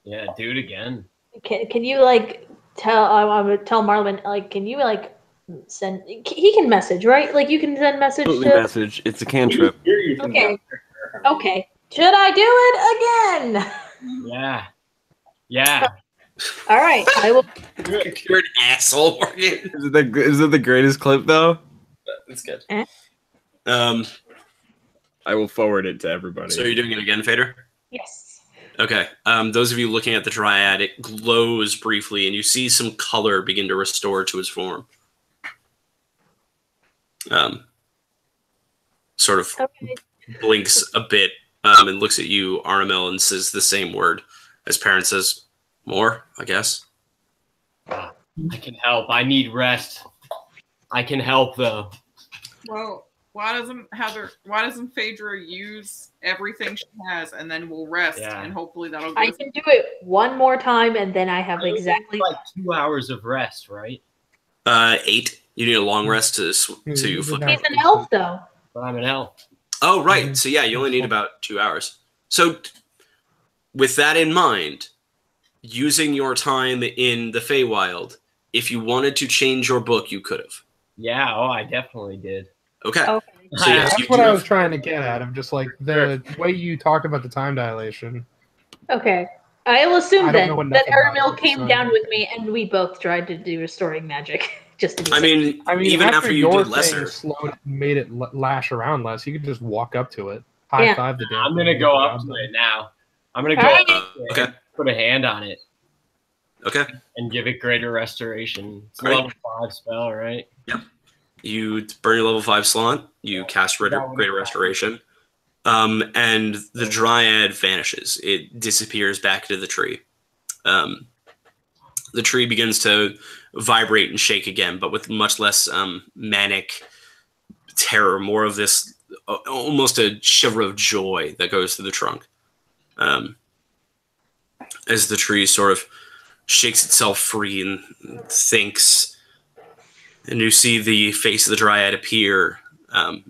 Yeah, do it again. Can you like tell? I'm gonna tell Marlon. Like, can you like send? He can message, right? Like, you can send message Absolutely to. message. It's a cantrip. Okay. Okay. Should I do it again? Yeah. Yeah. All right. I will. You're an asshole, Morgan. Is it the greatest clip though? That's good. Eh? I will forward it to everybody. So you're doing it again, Fader? Yes. Okay. Those of you looking at the dryad, it glows briefly, and you see some color begin to restore to its form. Sort of Okay. blinks a bit and looks at you, Armel, and says the same word. As Parent says, more, I guess. I can help. I need rest. I can help though. Well, why doesn't Phaedra use everything she has, and then we'll rest, and hopefully that'll. I can do it one more time, and then I have exactly like 2 hours of rest, right? 8. You need a long rest to flip. He's an elf, though. but I'm an elf. Oh, right. So yeah, you only need about 2 hours. So with that in mind, using your time in the Feywild, if you wanted to change your book, you could have. Yeah, I definitely did. Okay. Okay. So yes, That's you what do I have- was trying to get at. I'm just like the way you talked about the time dilation. Okay. I'll assume I don't then know that enough about Aramil it, came so- down with me, and we both tried to do restoring magic, just to be I safe. mean, even after you your did lesser, slowed, made it lash around less. You could just walk up to it, high five the damn. I'm thing, gonna and go get the up job to done. it now. I'm gonna go Alright. up to it, Okay. put a hand on it, Okay. and give it greater restoration. It's a Alright. level 5 spell, right? You burn your level 5 slot, you cast Greater Restoration, and the Dryad vanishes. It disappears back into the tree. The tree begins to vibrate and shake again, but with much less manic terror, more of this almost a shiver of joy that goes through the trunk. As the tree sort of shakes itself free and thinks, and you see the face of the Dryad appear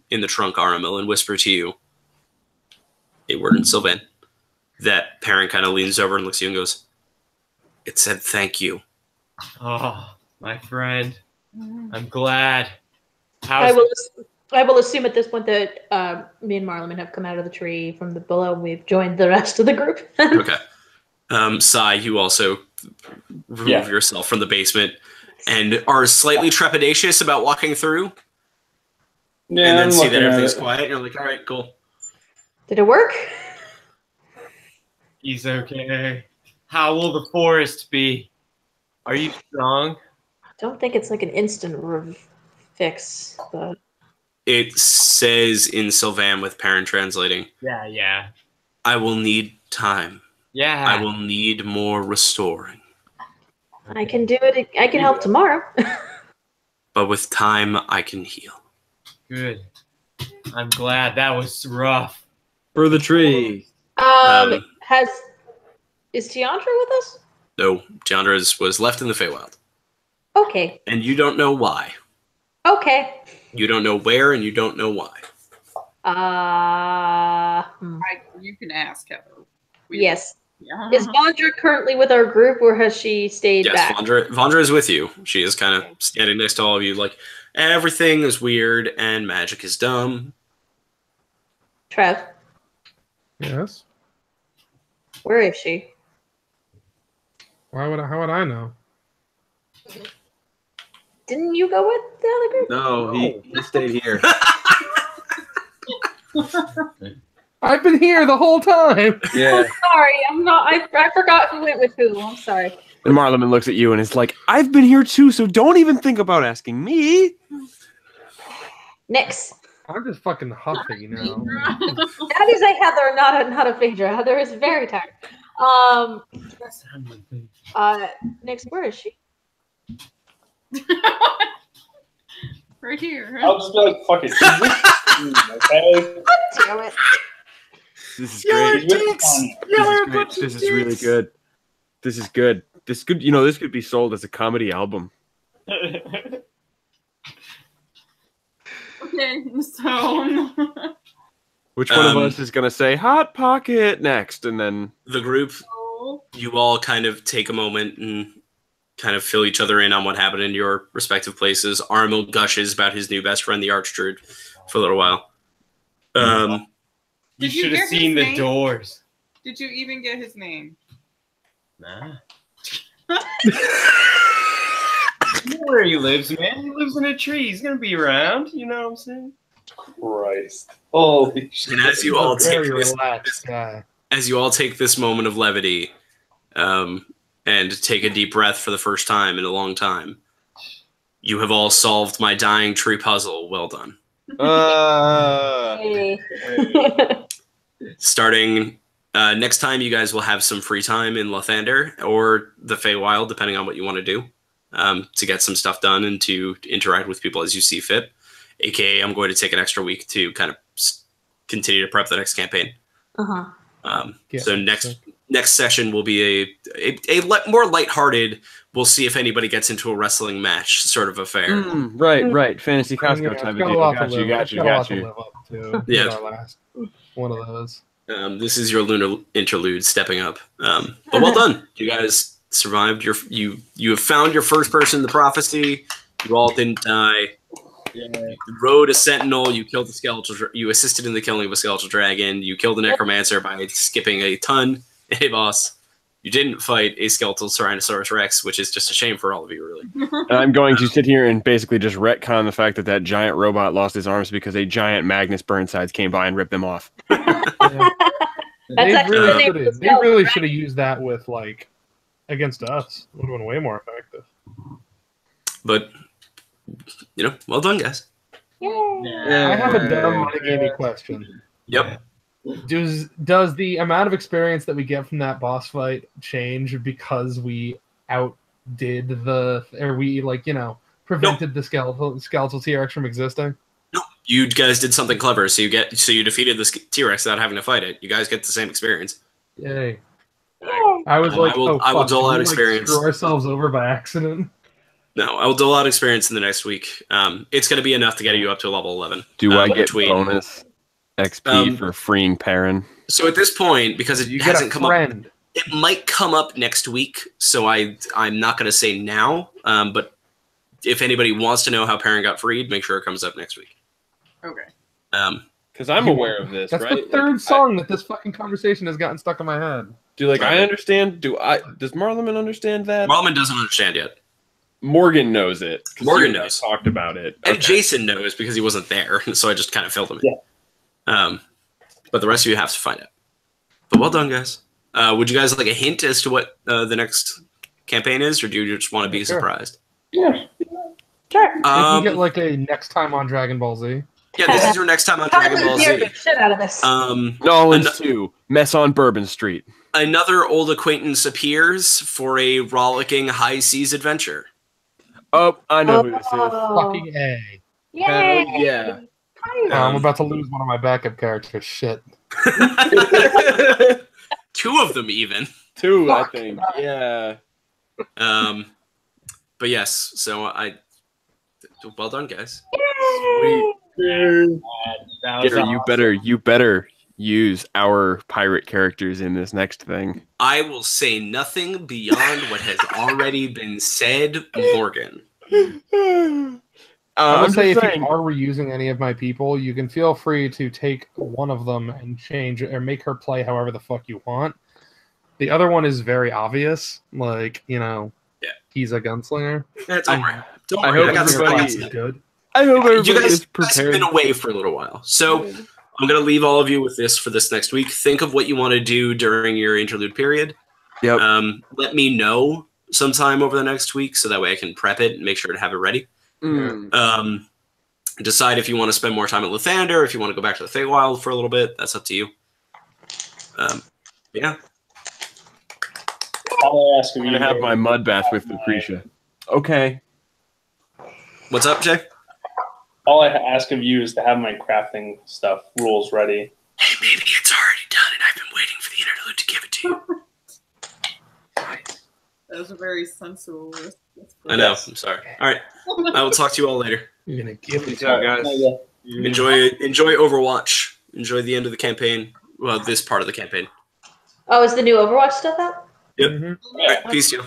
in the trunk, Aramil, and whisper to you a word in Sylvan. That parent kind of leans over and looks at you and goes, "It said thank you." Oh, my friend. I'm glad. I will assume at this point that me and Marlon have come out of the tree from the below. We've joined the rest of the group. Okay. Sai, you also remove yourself from the basement and are slightly trepidatious about walking through. Yeah, And then I'm see looking that at everything's it. quiet. And you're like, all right, cool. Did it work? He's okay. How will the forest be? Are you strong? I don't think it's like an instant fix, but It says in Sylvan with parent translating, Yeah. I will need time. Yeah. I will need more restoring. I can do it. I can help tomorrow. But with time, I can heal. Good. I'm glad. That was rough. For the tree. Is Tiandra with us? No, Chandra was left in the Feywild. Okay. And you don't know why. Okay. You don't know where, and you don't know why. You can ask Heather. Yes. Yeah. Is Vondra currently with our group, or has she stayed Yes, back? Vondra is with you. She is kind of standing next to all of you, like, everything is weird and magic is dumb. Trev, Yes. where is she? How would I know? Didn't you go with the other group? No, he stayed here. I've been here the whole time. Yeah. Sorry, I'm not. I forgot who went with who. I'm sorry. And Marleman looks at you and is like, I've been here too, so don't even think about asking me. Nix. I'm just fucking huffy now. That is a Heather, not a Phaedra. Heather is very tired. Nix, where is she? Right here. I'll just be like, fuck it. Okay. Damn it. This is great. This is really good. This is good. This could, this could be sold as a comedy album. Okay, so Which one of us is gonna say "Hot Pocket" next, and then The group, you all kind of take a moment and kind of fill each other in on what happened in your respective places. Armil gushes about his new best friend, the Archdruid, for a little while. You Did you should get have his seen the name? doors. did you even get his name? Nah. You know where he lives, man. He lives in a tree. He's gonna be around. You know what I'm saying? Christ. Holy shit. And as you all take Very this, relaxed guy. as you all take this moment of levity, and take a deep breath for the first time in a long time, you have all solved my dying tree puzzle. Well done. Hey. Starting next time, you guys will have some free time in Lathander or the Feywild, depending on what you want to do, to get some stuff done and to interact with people as you see fit. AKA, I'm going to take an extra week to kind of continue to prep the next campaign. Uh-huh. So next next session will be more lighthearted. We'll see if anybody gets into a wrestling match sort of affair. Right. Fantasy Costco Yeah, type of it's got a deal. lot to Got you. live- it's got a lot to live up to. Yeah. With our last one of those. This is your lunar interlude stepping up. But well done. You guys survived. You have found your first person in the prophecy. You all didn't die. Yeah. You rode a sentinel. You killed the skeletal. You assisted in the killing of a skeletal dragon. You killed a necromancer by skipping a ton. Hey, boss. You didn't fight a skeletal Tyrannosaurus Rex, which is just a shame for all of you, really. And I'm going to sit here and basically just retcon the fact that that giant robot lost his arms because a giant Magnus Burnsides came by and ripped them off. Yeah. That's actually the name of the They spell, really right? should have used that with like against us. Would have been way more effective. But, well done, guys. Yay. I have a dumb metagamey question. Yep. Does the amount of experience that we get from that boss fight change because we outdid prevented the skeletal T-Rex from existing? No, you guys did something clever, so you defeated the T-Rex without having to fight it. You guys get the same experience. Yay! I was like, I will dole out did we, experience. Screw ourselves over by accident. No, I will dole out experience in the next week. It's going to be enough to get you up to level 11. Do I get between- bonus XP for freeing Perrin? So at this point, because it You get hasn't a come up, friend. it might come up next week. So I'm not going to say now. But if anybody wants to know how Perrin got freed, make sure it comes up next week. Okay. Because I'm aware of this, That's right? the third song that this fucking conversation has gotten stuck in my head. I understand? Does Marleman understand that? Marleman doesn't understand yet. Morgan knows it. 'Cause Morgan you and I knows. talked about it. And Okay. Jason knows because he wasn't there, so I just kind of filled him in. Yeah. But the rest of you have to find out. But well done, guys. Would you guys like a hint as to what the next campaign is, or do you just want to be Sure. surprised? Yeah. Sure. You can get like a next time on Dragon Ball Z. Yeah, this is your next time on Dragon Ball Scared Z. the shit out of this. Nolans 2, Mess on Bourbon Street. Another old acquaintance appears for a rollicking high seas adventure. Oh, I know who this is. Fucking A. Yay! Hell yeah. I'm about to lose one of my backup characters. Shit. Two of them, even. Two, I Fuck. think. Yeah. But yes, so well done, guys. Sweet. That was Gator, you better use our pirate characters in this next thing. I will say nothing beyond what has already been said, Morgan. I would I'm say just if saying. you are reusing any of my people, you can feel free to take one of them and change or make her play however the fuck you want. The other one is very obvious, he's a gunslinger. Yeah, don't worry. Don't I worry. hope I got some. everybody- I got some. Good. I hope You everybody guys is have prepared. been away for a little while, so I'm going to leave all of you with this for this next week. Think of what you want to do during your interlude period. Yep. Let me know sometime over the next week, so that way I can prep it and make sure to have it ready. Mm. Decide if you want to spend more time at Lathander, if you want to go back to the Feywild for a little bit. That's up to you. Yeah. All I ask of I'm you gonna have my mud bath with Lucretia. Okay. What's up, Jay? All I ask of you is to have my crafting stuff rules ready. Hey, maybe it's already done, and I've been waiting for the interlude to give it to you. That was a very sensual list. I know. I'm sorry. All right. I will talk to you all later. You're gonna give Peace it. out, guys. Enjoy Overwatch. Enjoy the end of the campaign. Well, this part of the campaign. Oh, is the new Overwatch stuff out? Yep. Mhm. All right. Peace, y'all.